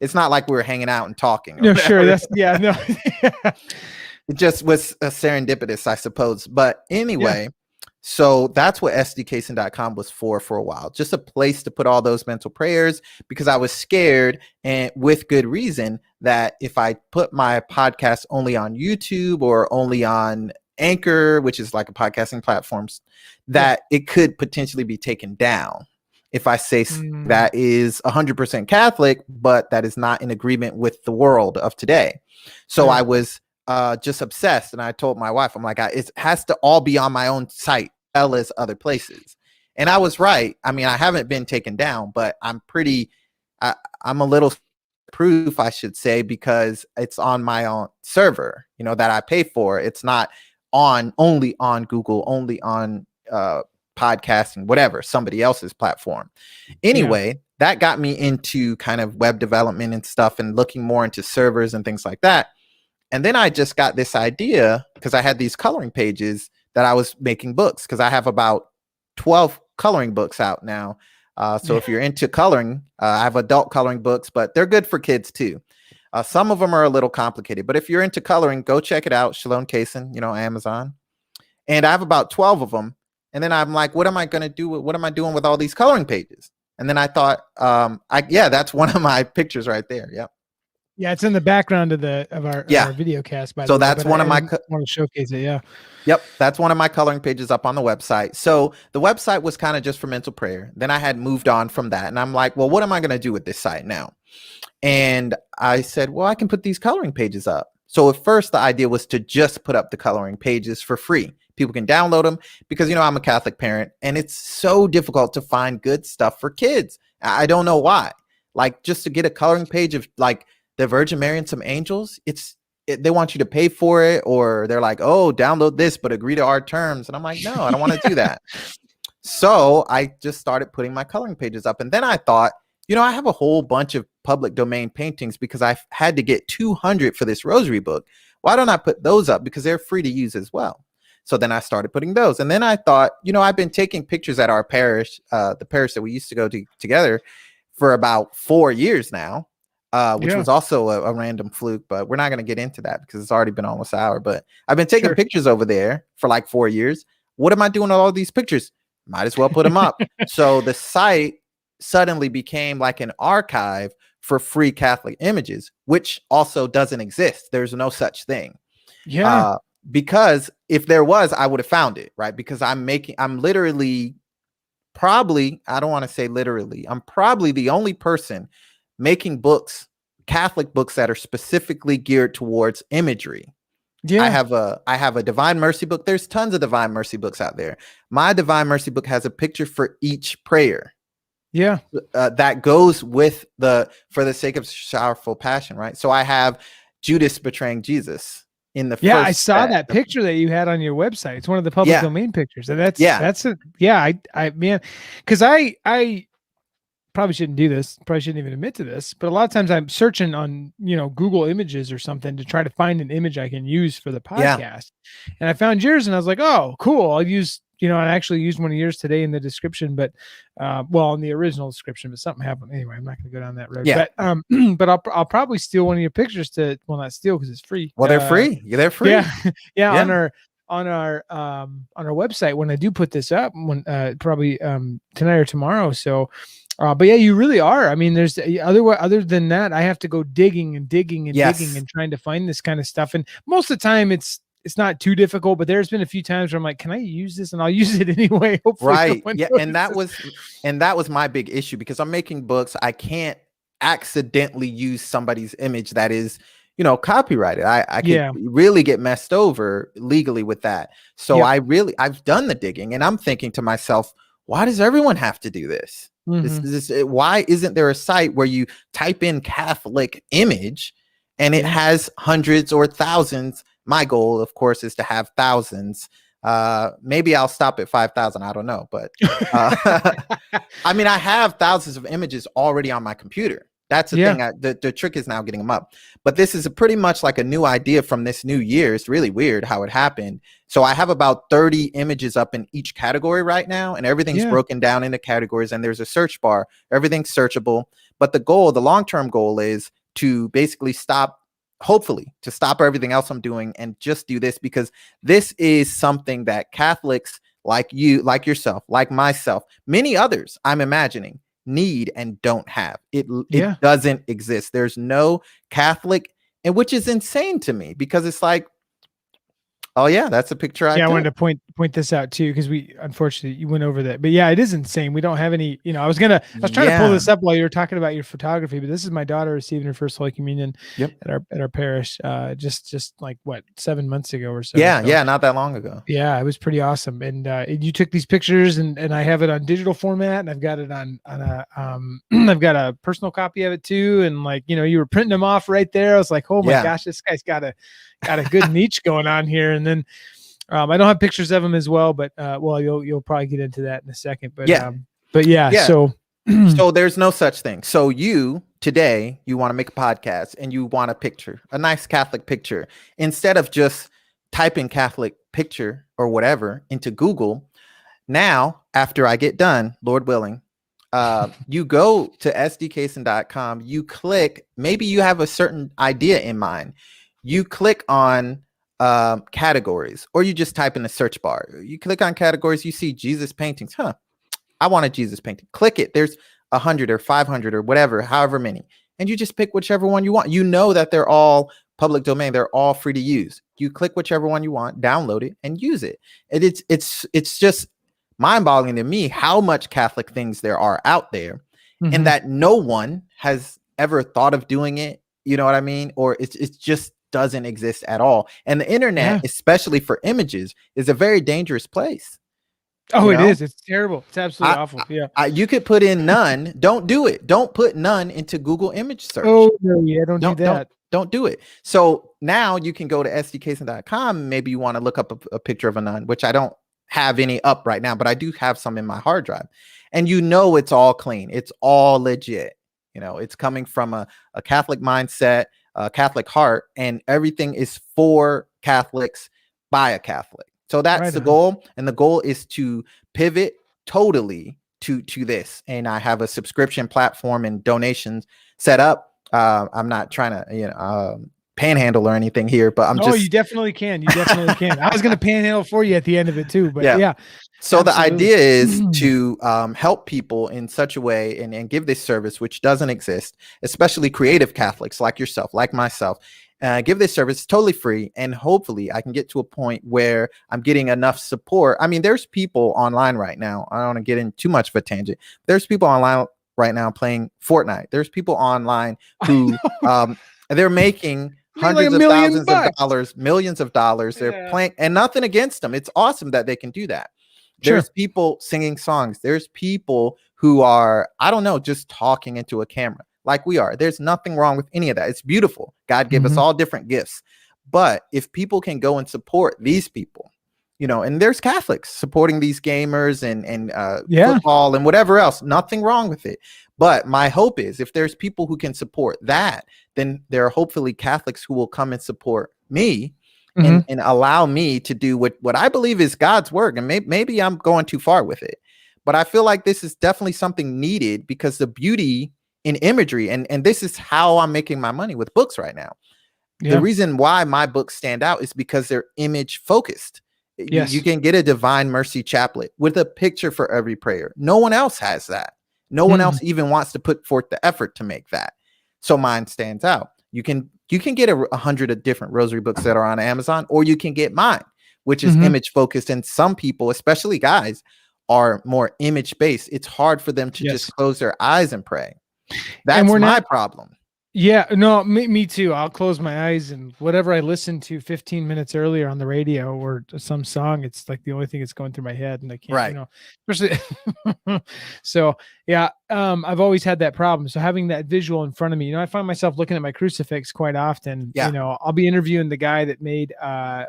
it's not like we were hanging out and talking. No, sure. No. It just was a serendipitous, I suppose. But anyway, so that's what sdcason.com was for a while. Just a place to put all those mental prayers, because I was scared, and with good reason, that if I put my podcast only on YouTube or only on Anchor, which is like a podcasting platforms, that it could potentially be taken down. If I say that is 100% Catholic, but that is not in agreement with the world of today. So I was just obsessed. And I told my wife, I'm like, it has to all be on my own site, as well as other places. And I was right. I mean, I haven't been taken down, but I'm a little proof, I should say, because it's on my own server, that I pay for. It's not only on Google, only on podcasting, whatever, somebody else's platform. Anyway, that got me into kind of web development and stuff and looking more into servers and things like that. And then I just got this idea because I had these coloring pages that I was making books, because I have about 12 coloring books out now. So if you're into coloring, I have adult coloring books, but they're good for kids too. Some of them are a little complicated, but if you're into coloring, go check it out. Shalon Cason, Amazon. And I have about 12 of them. And then I'm like, what am I going to do? What am I doing with all these coloring pages? And then I thought, that's one of my pictures right there. Yep. Yeah, it's in the background of our video cast. So that's one of my. Want to showcase it? Yeah. Yep, that's one of my coloring pages up on the website. So the website was kind of just for mental prayer. Then I had moved on from that, and I'm like, well, what am I going to do with this site now? And I said, well, I can put these coloring pages up. So at first, the idea was to just put up the coloring pages for free. People can download them because I'm a Catholic parent, and it's so difficult to find good stuff for kids. I don't know why. Like, just to get a coloring page of like the Virgin Mary and some angels, they want you to pay for it, or they're like, oh, download this, but agree to our terms. And I'm like, no, I don't want to do that. So I just started putting my coloring pages up. And then I thought, I have a whole bunch of public domain paintings because I had to get 200 for this Rosary book. Why don't I put those up? Because they're free to use as well. So then I started putting those. And then I thought, I've been taking pictures at our parish, the parish that we used to go to together, for about 4 years now. Which was also a random fluke, but we're not going to get into that because it's already been almost an hour. But I've been taking pictures over there for like 4 years. What am I doing with all these pictures? Might as well put them up. So the site suddenly became like an archive for free Catholic images, which also doesn't exist. There's no such thing. Yeah. Because if there was, I would have found it, right? Because I'm literally probably, I don't want to say literally, I'm probably the only person making books, Catholic books, that are specifically geared towards imagery. Yeah. I have a Divine Mercy book. There's tons of Divine Mercy books out there. My Divine Mercy book has a picture for each prayer. Yeah. That goes with for the sake of sorrowful passion, right? So I have Judas betraying Jesus in the Yeah, I first saw set. that picture that you had on your website. It's one of the public Yeah. domain pictures. And Yeah. that's a, yeah, I man, because I probably shouldn't do this, probably shouldn't even admit to this, but a lot of times I'm searching on, Google Images or something to try to find an image I can use for the Yeah. podcast. And I found yours and I was like, oh, cool. I'll use, I actually used one of yours today in the description, but well, in the original description, but something happened. Anyway, I'm not gonna go down that road. Yeah. But but I'll probably steal one of your pictures not steal because it's free. Well, they're free. They're free. Yeah. Yeah. Yeah. On our website when I do put this up, when probably tonight or tomorrow. So but yeah, you really are. I mean, there's other than that, I have to go digging and digging and digging and trying to find this kind of stuff. And most of the time it's not too difficult, but there's been a few times where I'm like, can I use this? And I'll use it anyway. Hopefully right. Yeah. And that was my big issue, because I'm making books. I can't accidentally use somebody's image that is, copyrighted. I could really get messed over legally with that. So I've done the digging, and I'm thinking to myself, why does everyone have to do this? Why isn't there a site where you type in Catholic image and it has hundreds or thousands? My goal, of course, is to have thousands. Maybe I'll stop at 5,000. I don't know. But I mean, I have thousands of images already on my computer. That's the thing. The trick is now getting them up. But this is pretty much like a new idea from this new year. It's really weird how it happened. So I have about 30 images up in each category right now, and everything's broken down into categories, and there's a search bar. Everything's searchable. But the long-term goal is to basically hopefully to stop everything else I'm doing and just do this, because this is something that Catholics like you, like yourself, like myself, many others, I'm imagining, need and don't have. It doesn't exist. There's no Catholic, and which is insane to me, because it's like, oh yeah, that's a picture. I wanted to point this out too, because unfortunately you went over that, but yeah, it is insane. We don't have any, I was trying to pull this up while you were talking about your photography, but this is my daughter receiving her first Holy Communion at our parish, just like 7 months ago or so. Yeah, not that long ago. Yeah, it was pretty awesome. And you took these pictures, and I have it on digital format, and I've got it on a I've got a personal copy of it too. And you were printing them off right there. I was like, oh my gosh, this guy's got a good niche going on here. And then I don't have pictures of him as well, but well, you'll probably get into that in a second. But so there's no such thing. So today you want to make a podcast and you want a picture, a nice Catholic picture. Instead of just typing Catholic picture or whatever into Google, now after I get done, Lord willing, you go to sdcason.com, you click, maybe you have a certain idea in mind. You click on categories, or you just type in the search bar. You click on categories, you see Jesus paintings. I want a Jesus painting. Click it. There's 100 or 500 or whatever, however many. And you just pick whichever one you want. You know that they're all public domain. They're all free to use. You click whichever one you want, download it, and use it. And it's just mind-boggling to me how much Catholic things there are out there, and that no one has ever thought of doing it. You know what I mean? Or it's just doesn't exist at all. And the internet, especially for images, is a very dangerous place. Oh, it is. It's terrible. It's absolutely awful. Yeah. You could put in none. Don't do it. Don't put none into Google image search. Oh, no, don't do that. Don't do it. So now you can go to sdcason.com. Maybe you want to look up a picture of a nun, which I don't have any up right now, but I do have some in my hard drive. And it's all clean. It's all legit. It's coming from a Catholic mindset, a Catholic heart, and everything is for Catholics by a Catholic. So that's the goal. And the goal is to pivot totally to this. And I have a subscription platform and donations set up. I'm not trying to, panhandle or anything here, but you definitely can. You definitely can. I was going to panhandle for you at the end of it too, but yeah. So the idea is to help people in such a way and give this service, which doesn't exist, especially creative Catholics like yourself, like myself, give this service totally free. And hopefully I can get to a point where I'm getting enough support. I mean, there's people online right now. I don't want to get in too much of a tangent. There's people online right now playing Fortnite. There's people online who they're making hundreds of thousands of dollars, millions of dollars. They're playing, and nothing against them. It's awesome that they can do that. Sure. There's people singing songs. There's people who are, I don't know, just talking into a camera like we are. There's nothing wrong with any of that. It's beautiful. God gave us all different gifts. But if people can go and support these people, and there's Catholics supporting these gamers and football and whatever else, nothing wrong with it. But my hope is if there's people who can support that, then there are hopefully Catholics who will come and support me and allow me to do what I believe is God's work. And maybe I'm going too far with it, but I feel like this is definitely something needed because the beauty in imagery, and this is how I'm making my money with books right now. Yeah. The reason why my books stand out is because they're image focused. Yes. You can get a Divine Mercy chaplet with a picture for every prayer. No one else has that. No one else even wants to put forth the effort to make that. So mine stands out. You can get 100 of different rosary books that are on Amazon, or you can get mine, which is image focused. And some people, especially guys, are more image based. It's hard for them to just close their eyes and pray. That's my problem. Yeah, no, me too. I'll close my eyes and whatever I listened to 15 minutes earlier on the radio or some song, it's like the only thing that's going through my head, and I can't, especially. So yeah, I've always had that problem. So having that visual in front of me, I find myself looking at my crucifix quite often. Yeah. I'll be interviewing the guy that made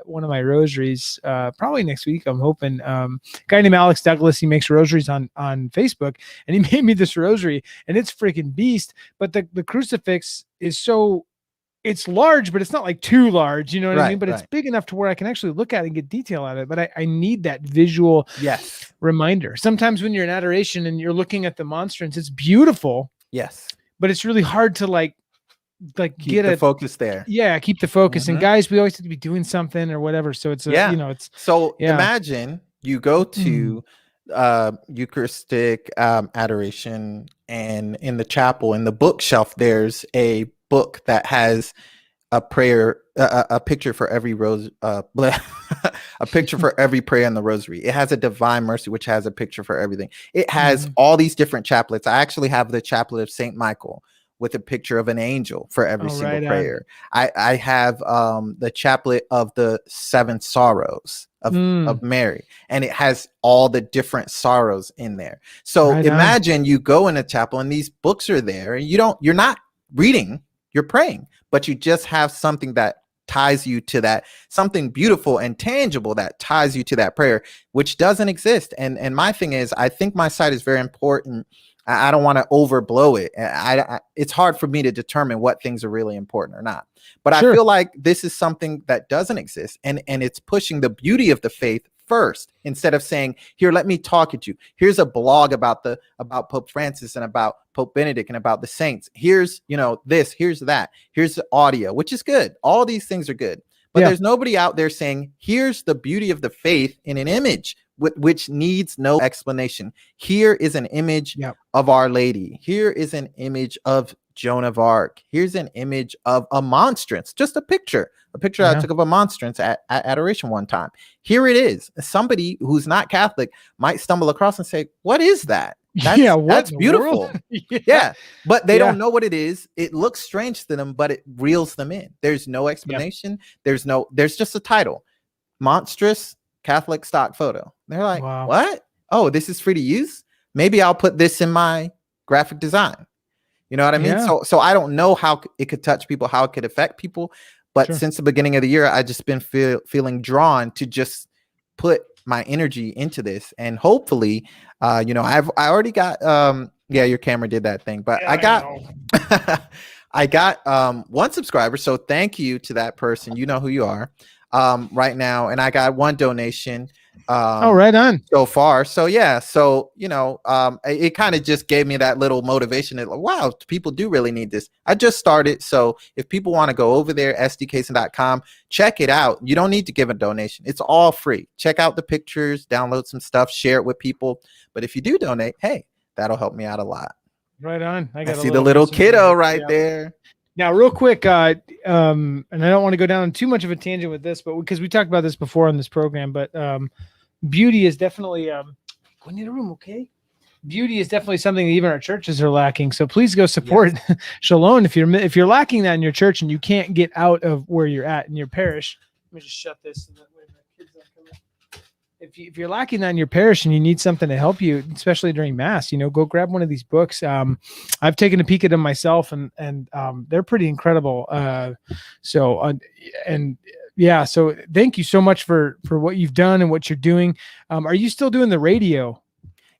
one of my rosaries probably next week. I'm hoping. Guy named Alex Douglas. He makes rosaries on Facebook, and he made me this rosary, and it's freaking beast. But the crucifix is it's large, but it's not like too large, you know what I mean? But it's big enough to where I can actually look at it and get detail out of it. But I need that visual reminder. Sometimes when you're in adoration and you're looking at the monstrance, it's beautiful. Yes. But it's really hard to like keep get the focus there. Yeah, keep the focus. And guys, we always have to be doing something or whatever. So it's it's so imagine you go to Eucharistic adoration, and in the chapel, in the bookshelf, there's a book that has a prayer, a picture for every rose, a picture for every prayer in the rosary. It has a Divine Mercy, which has a picture for everything. It has all these different chaplets. I actually have the chaplet of Saint Michael with a picture of an angel for every single prayer. I have the chaplet of the 7 sorrows of Mary, and it has all the different sorrows in there. So imagine you go in a chapel and these books are there, and you're not reading, you're praying, but you just have something that ties you to that, something beautiful and tangible that ties you to that prayer, which doesn't exist. And my thing is, I think my site is very important. I don't want to overblow it. It's hard for me to determine what things are really important or not. But I feel like this is something that doesn't exist, and it's pushing the beauty of the faith first, instead of saying, here, let me talk at you. Here's a blog about Pope Francis and about Pope Benedict and about the saints. Here's, this, here's that. Here's the audio, which is good. All these things are good. But there's nobody out there saying, here's the beauty of the faith in an image, which needs no explanation. Here is an image of Our Lady. Here is an image of Joan of Arc. Here's an image of a monstrance, just a picture I took of a monstrance at adoration one time. Here it is. Somebody who's not Catholic might stumble across and say, what is that? That's beautiful. But they don't know what it is. It looks strange to them, but it reels them in. There's no explanation. There's just a title, monstrous Catholic stock photo. They're like, what? Oh, this is free to use? Maybe I'll put this in my graphic design. You know what I mean? So I don't know how it could touch people, how it could affect people. But since the beginning of the year, I just been feeling drawn to just put my energy into this. And hopefully, I already got, your camera did that thing, but I got one subscriber. So thank you to that person. You know who you are right now. And I got one donation. Right on so far. So it kind of just gave me that little motivation that, wow, people do really need this. I just started. So if people want to go over there, sdcason.com, check it out. You don't need to give a donation. It's all free. Check out the pictures, download some stuff, share it with people. But if you do donate, hey, that'll help me out a lot. Right on. I see the little kiddo right there. Now, real quick, and I don't want to go down too much of a tangent with this, but because we talked about this before on this program, but beauty is definitely go into the room, okay? Beauty is definitely something that even our churches are lacking. So please go support Shalone if you're lacking that in your church and you can't get out of where you're at in your parish. Let me just shut this. So that way my kids don't come in. if you're lacking that in your parish and you need something to help you, especially during Mass, go grab one of these books. I've taken a peek at them myself, and they're pretty incredible. So thank you so much for what you've done and what you're doing. Are you still doing the radio?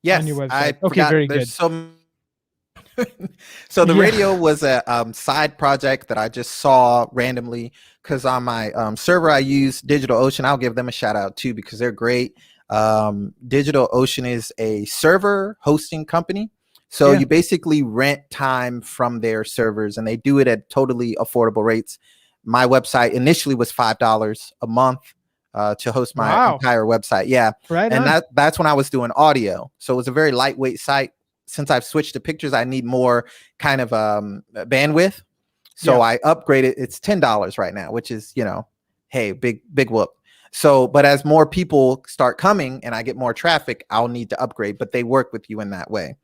Yes, on your website? I Okay, forgot. very There's good. So the radio was a side project that I just saw randomly because on my server I use DigitalOcean. I'll give them a shout out too because they're great. DigitalOcean is a server hosting company. So you basically rent time from their servers and they do it at totally affordable rates. My website initially was $5 a month to host my entire website. Yeah. Right. And that's when I was doing audio. So it was a very lightweight site. Since I've switched to pictures, I need more kind of bandwidth. So I upgraded. It's $10 right now, which is, hey, big whoop. So, but as more people start coming and I get more traffic, I'll need to upgrade, but they work with you in that way.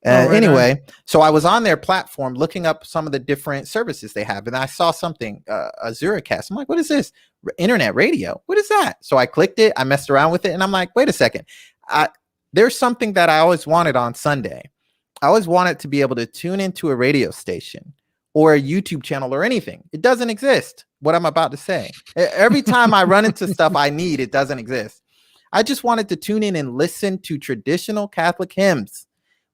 Anyway, so I was on their platform looking up some of the different services they have. And I saw something, Azuracast. I'm like, what is this? Internet radio? What is that? So I clicked it. I messed around with it. And I'm like, wait a second. There's something that I always wanted on Sunday. I always wanted to be able to tune into a radio station or a YouTube channel or anything. It doesn't exist, what I'm about to say. Every time I run into stuff I need, it doesn't exist. I just wanted to tune in and listen to traditional Catholic hymns.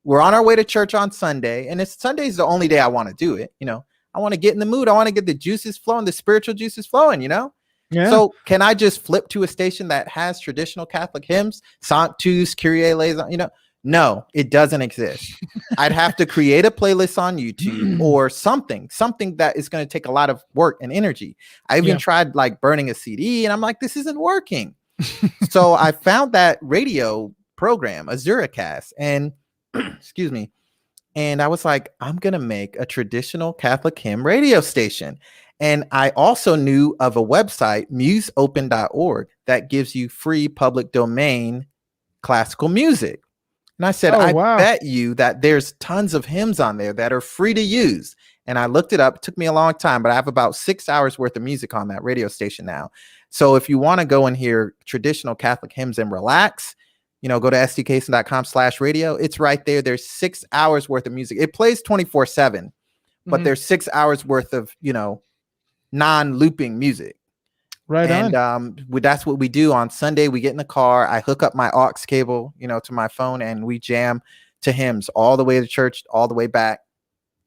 We're on our way to church on Sunday, and Sunday's the only day I want to do it. I want to get in the mood. I want to get the juices flowing, the spiritual juices flowing, Yeah. So can I just flip to a station that has traditional Catholic hymns, Sanctus, Kyrie eleison, No, it doesn't exist. I'd have to create a playlist on YouTube or something that is going to take a lot of work and energy. I even tried like burning a CD and I'm like, this isn't working. So I found that radio program, Azuracast, and excuse me. And I was like, I'm going to make a traditional Catholic hymn radio station. And I also knew of a website, museopen.org, that gives you free public domain classical music. And I said, bet you that there's tons of hymns on there that are free to use. And I looked it up. It took me a long time, but I have about 6 hours worth of music on that radio station now. So if you want to go and hear traditional Catholic hymns and relax, go to sdcason.com/radio. It's right there. There's 6 hours worth of music. It plays 24/7, but there's 6 hours worth of, non-looping music. Right. And that's what we do on Sunday. We get in the car. I hook up my aux cable, to my phone, and we jam to hymns all the way to church, all the way back,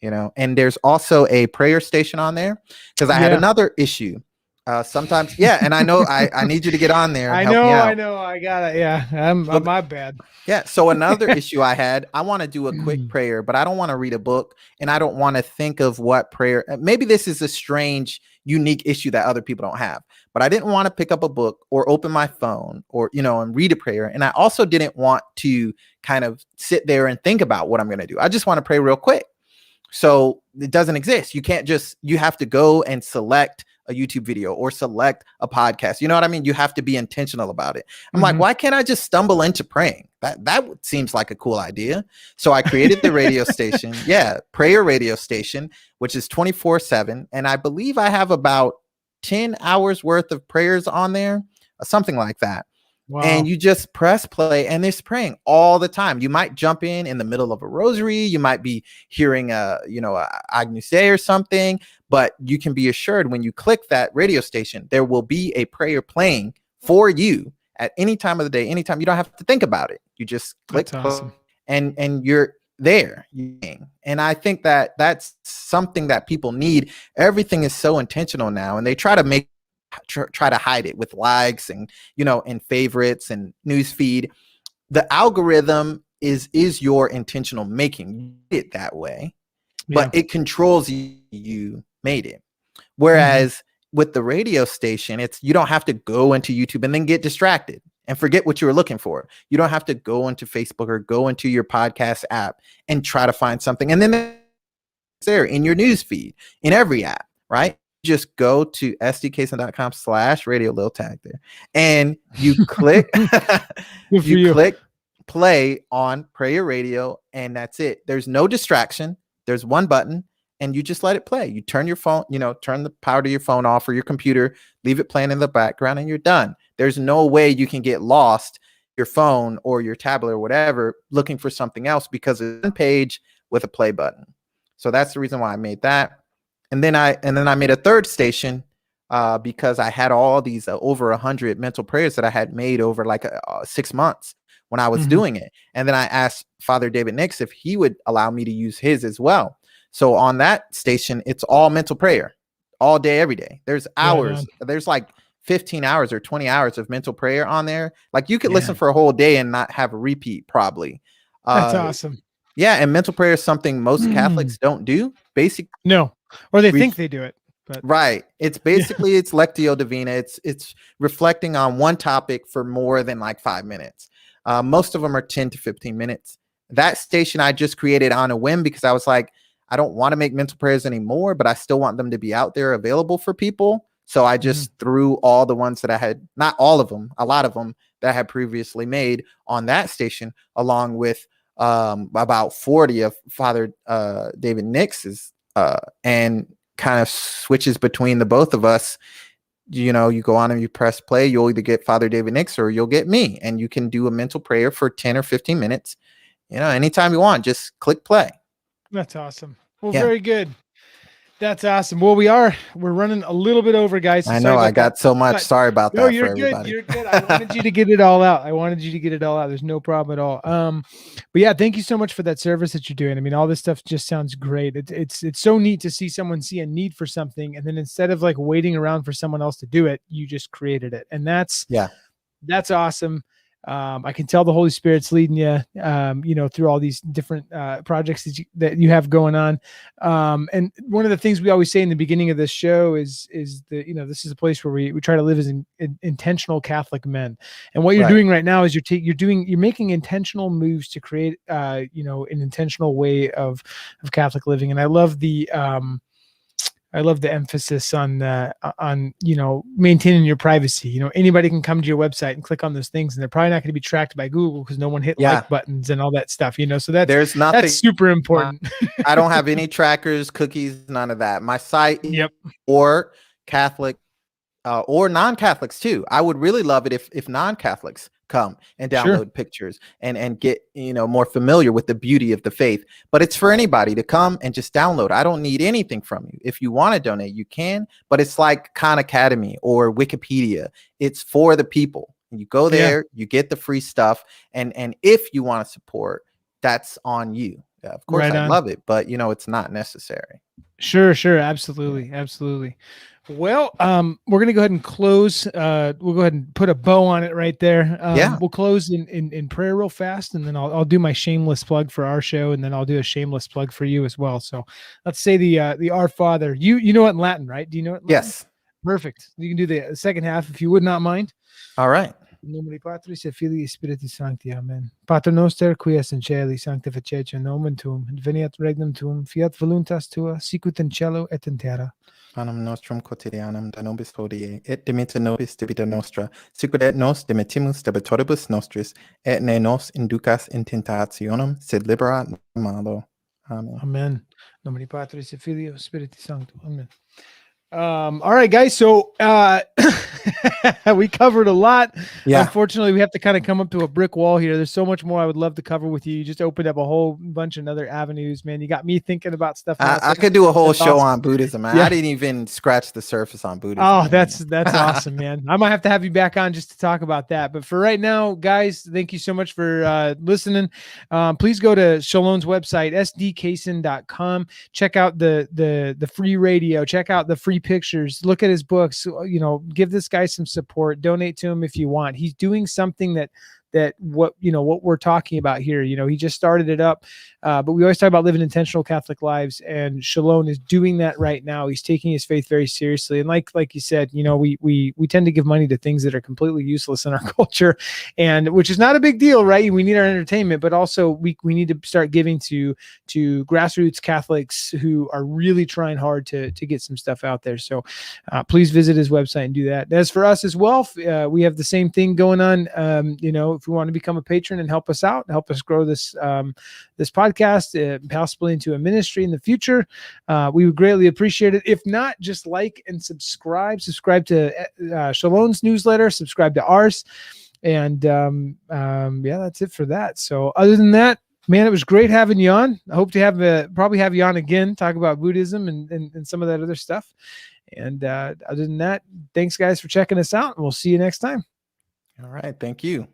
And there's also a prayer station on there because I had another issue. Sometimes, and I know I need you to get on there. I know. I got it. Yeah, I'm my bad. Yeah. So another issue I had, I want to do a quick prayer, but I don't want to read a book and I don't want to think of what prayer. Maybe this is a strange, unique issue that other people don't have, but I didn't want to pick up a book or open my phone or, and read a prayer. And I also didn't want to kind of sit there and think about what I'm going to do. I just want to pray real quick. So it doesn't exist. You have to go and select a YouTube video or select a podcast. You know what I mean? You have to be intentional about it. I'm like, why can't I just stumble into praying? That seems like a cool idea. So I created the radio station. Yeah. Prayer radio station, which is 24/7. And I believe I have about 10 hours worth of prayers on there, something like that. Wow. And you just press play and there's praying all the time. You might jump in the middle of a rosary. You might be hearing a Agnus Dei or something, but you can be assured when you click that radio station, there will be a prayer playing for you at any time of the day, anytime. You don't have to think about it. You just click and you're there. And I think that that's something that people need. Everything is so intentional now, and they try to hide it with likes and and favorites and news feed. The algorithm is your intentional making it that way, but it controls you made it. Whereas with the radio station, you don't have to go into YouTube and then get distracted and forget what you were looking for. You don't have to go into Facebook or go into your podcast app and try to find something. And then it's there in your news feed in every app, right? Just go to sdcason.com/radio, little tag there, and you click click play on prayer radio, and that's it. There's no distraction. There's one button, and you just let it play. You turn your phone, turn the power to your phone off or your computer, leave it playing in the background, and you're done. There's no way you can get lost your phone or your tablet or whatever, looking for something else, because it's one page with a play button. So that's the reason why I made that. And then I made a third station because I had all these over 100 mental prayers that I had made over like 6 months when I was doing it. And then I asked Father David Nix if he would allow me to use his as well. So on that station, it's all mental prayer all day, every day. There's hours. There's like 15 hours or 20 hours of mental prayer on there. Like you could listen for a whole day and not have a repeat probably. That's awesome. Yeah. And mental prayer is something most Catholics don't do. Basically. No. Or they think they do it. But right. It's basically it's Lectio Divina. It's reflecting on one topic for more than like 5 minutes. Most of them are 10 to 15 minutes. That station I just created on a whim because I was like, I don't want to make mental prayers anymore, but I still want them to be out there available for people. So I just threw all the ones that I had, not all of them, a lot of them that I had previously made on that station, along with about 40 of Father David Nix's, and kind of switches between the both of us. You know, you go on and you press play, you'll either get Father David Nix or you'll get me, and you can do a mental prayer for 10 or 15 minutes, you know, anytime you want, just click play. That's awesome. Well, very good. That's awesome. Well, we're running a little bit over, guys. So I know I got so much. Sorry about that. No, you're good. Everybody. You're good. I wanted you to get it all out. There's no problem at all. But yeah, thank you so much for that service that you're doing. I mean, all this stuff just sounds great. It's so neat to see someone see a need for something, and then instead of like waiting around for someone else to do it, you just created it, and that's awesome. I can tell the Holy Spirit's leading you, you know, through all these different projects that you have going on. And one of the things we always say in the beginning of this show is that, you know, this is a place where we try to live as intentional Catholic men. And what you're doing right now is you're making intentional moves to create, you know, an intentional way of Catholic living. And I love the emphasis on you know, maintaining your privacy. You know, anybody can come to your website and click on those things, and they're probably not going to be tracked by Google because no one hit like buttons and all that stuff. You know, so that's super important. I don't have any trackers, cookies, none of that. My site, or Catholic, or non-Catholics too. I would really love it if non-Catholics come and download pictures and get, you know, more familiar with the beauty of the faith. But it's for anybody to come and just download. I don't need anything from you. If you want to donate, you can, but it's like Khan Academy or Wikipedia. It's for the people. You go there, you get the free stuff, and if you want to support, that's on you. Of course, I love it, but you know, it's not necessary. Sure, absolutely. Well, we're going to go ahead and close. We'll go ahead and put a bow on it right there. We'll close in prayer real fast, and then I'll do my shameless plug for our show, and then I'll do a shameless plug for you as well. So let's say the Our Father. You know it in Latin, right? Do you know it in Latin? Yes. Perfect. You can do the second half if you would not mind. All right. In nomine Patris et Filii Spiritus Sancti. Amen. Pater noster, qui es in caeli, sanctificetur nomen tuum, et veniat regnum tuum, fiat voluntas tua, sicut in cielo et in terra. Panem nostrum quotidianum da nobis hodie, et dimitte nobis debita nostra, sicut et nos dimittimus debitoribus nostris, et ne nos inducas in tentationem, sed libera malo. Amen. Amen. Nomine Patris et Filii Spiritus Sancti. Amen. All right, guys. So we covered a lot. Unfortunately, we have to kind of come up to a brick wall here. There's so much more I would love to cover with you. You just opened up a whole bunch of other avenues, man. You got me thinking about stuff. I could do a whole show on Buddhism, man. I didn't even scratch the surface on Buddhism. Oh, that's awesome, man. I might have to have you back on just to talk about that. But for right now, guys, thank you so much for listening. Please go to Shalon's website, sdcason.com. Check out the free radio. Check out the free pictures, look at his books, you know, give this guy some support, donate to him if you want. He's doing something that what we're talking about here, you know, he just started it up, but we always talk about living intentional Catholic lives, and Shalone is doing that right now. He's taking his faith very seriously, and like you said, you know, we tend to give money to things that are completely useless in our culture, and which is not a big deal, right? We need our entertainment, but also we need to start giving to grassroots Catholics who are really trying hard to get some stuff out there. So please visit his website and do that. As for us as well, we have the same thing going on. You know, if you want to become a patron and help us out, help us grow this this podcast, possibly into a ministry in the future, we would greatly appreciate it. If not, just like and subscribe to Shalon's newsletter, subscribe to ours. And yeah, that's it for that. So other than that, man, it was great having you on. I hope to probably have you on again, talk about Buddhism and some of that other stuff. And other than that, thanks guys for checking us out, and we'll see you next time. All right. Thank you.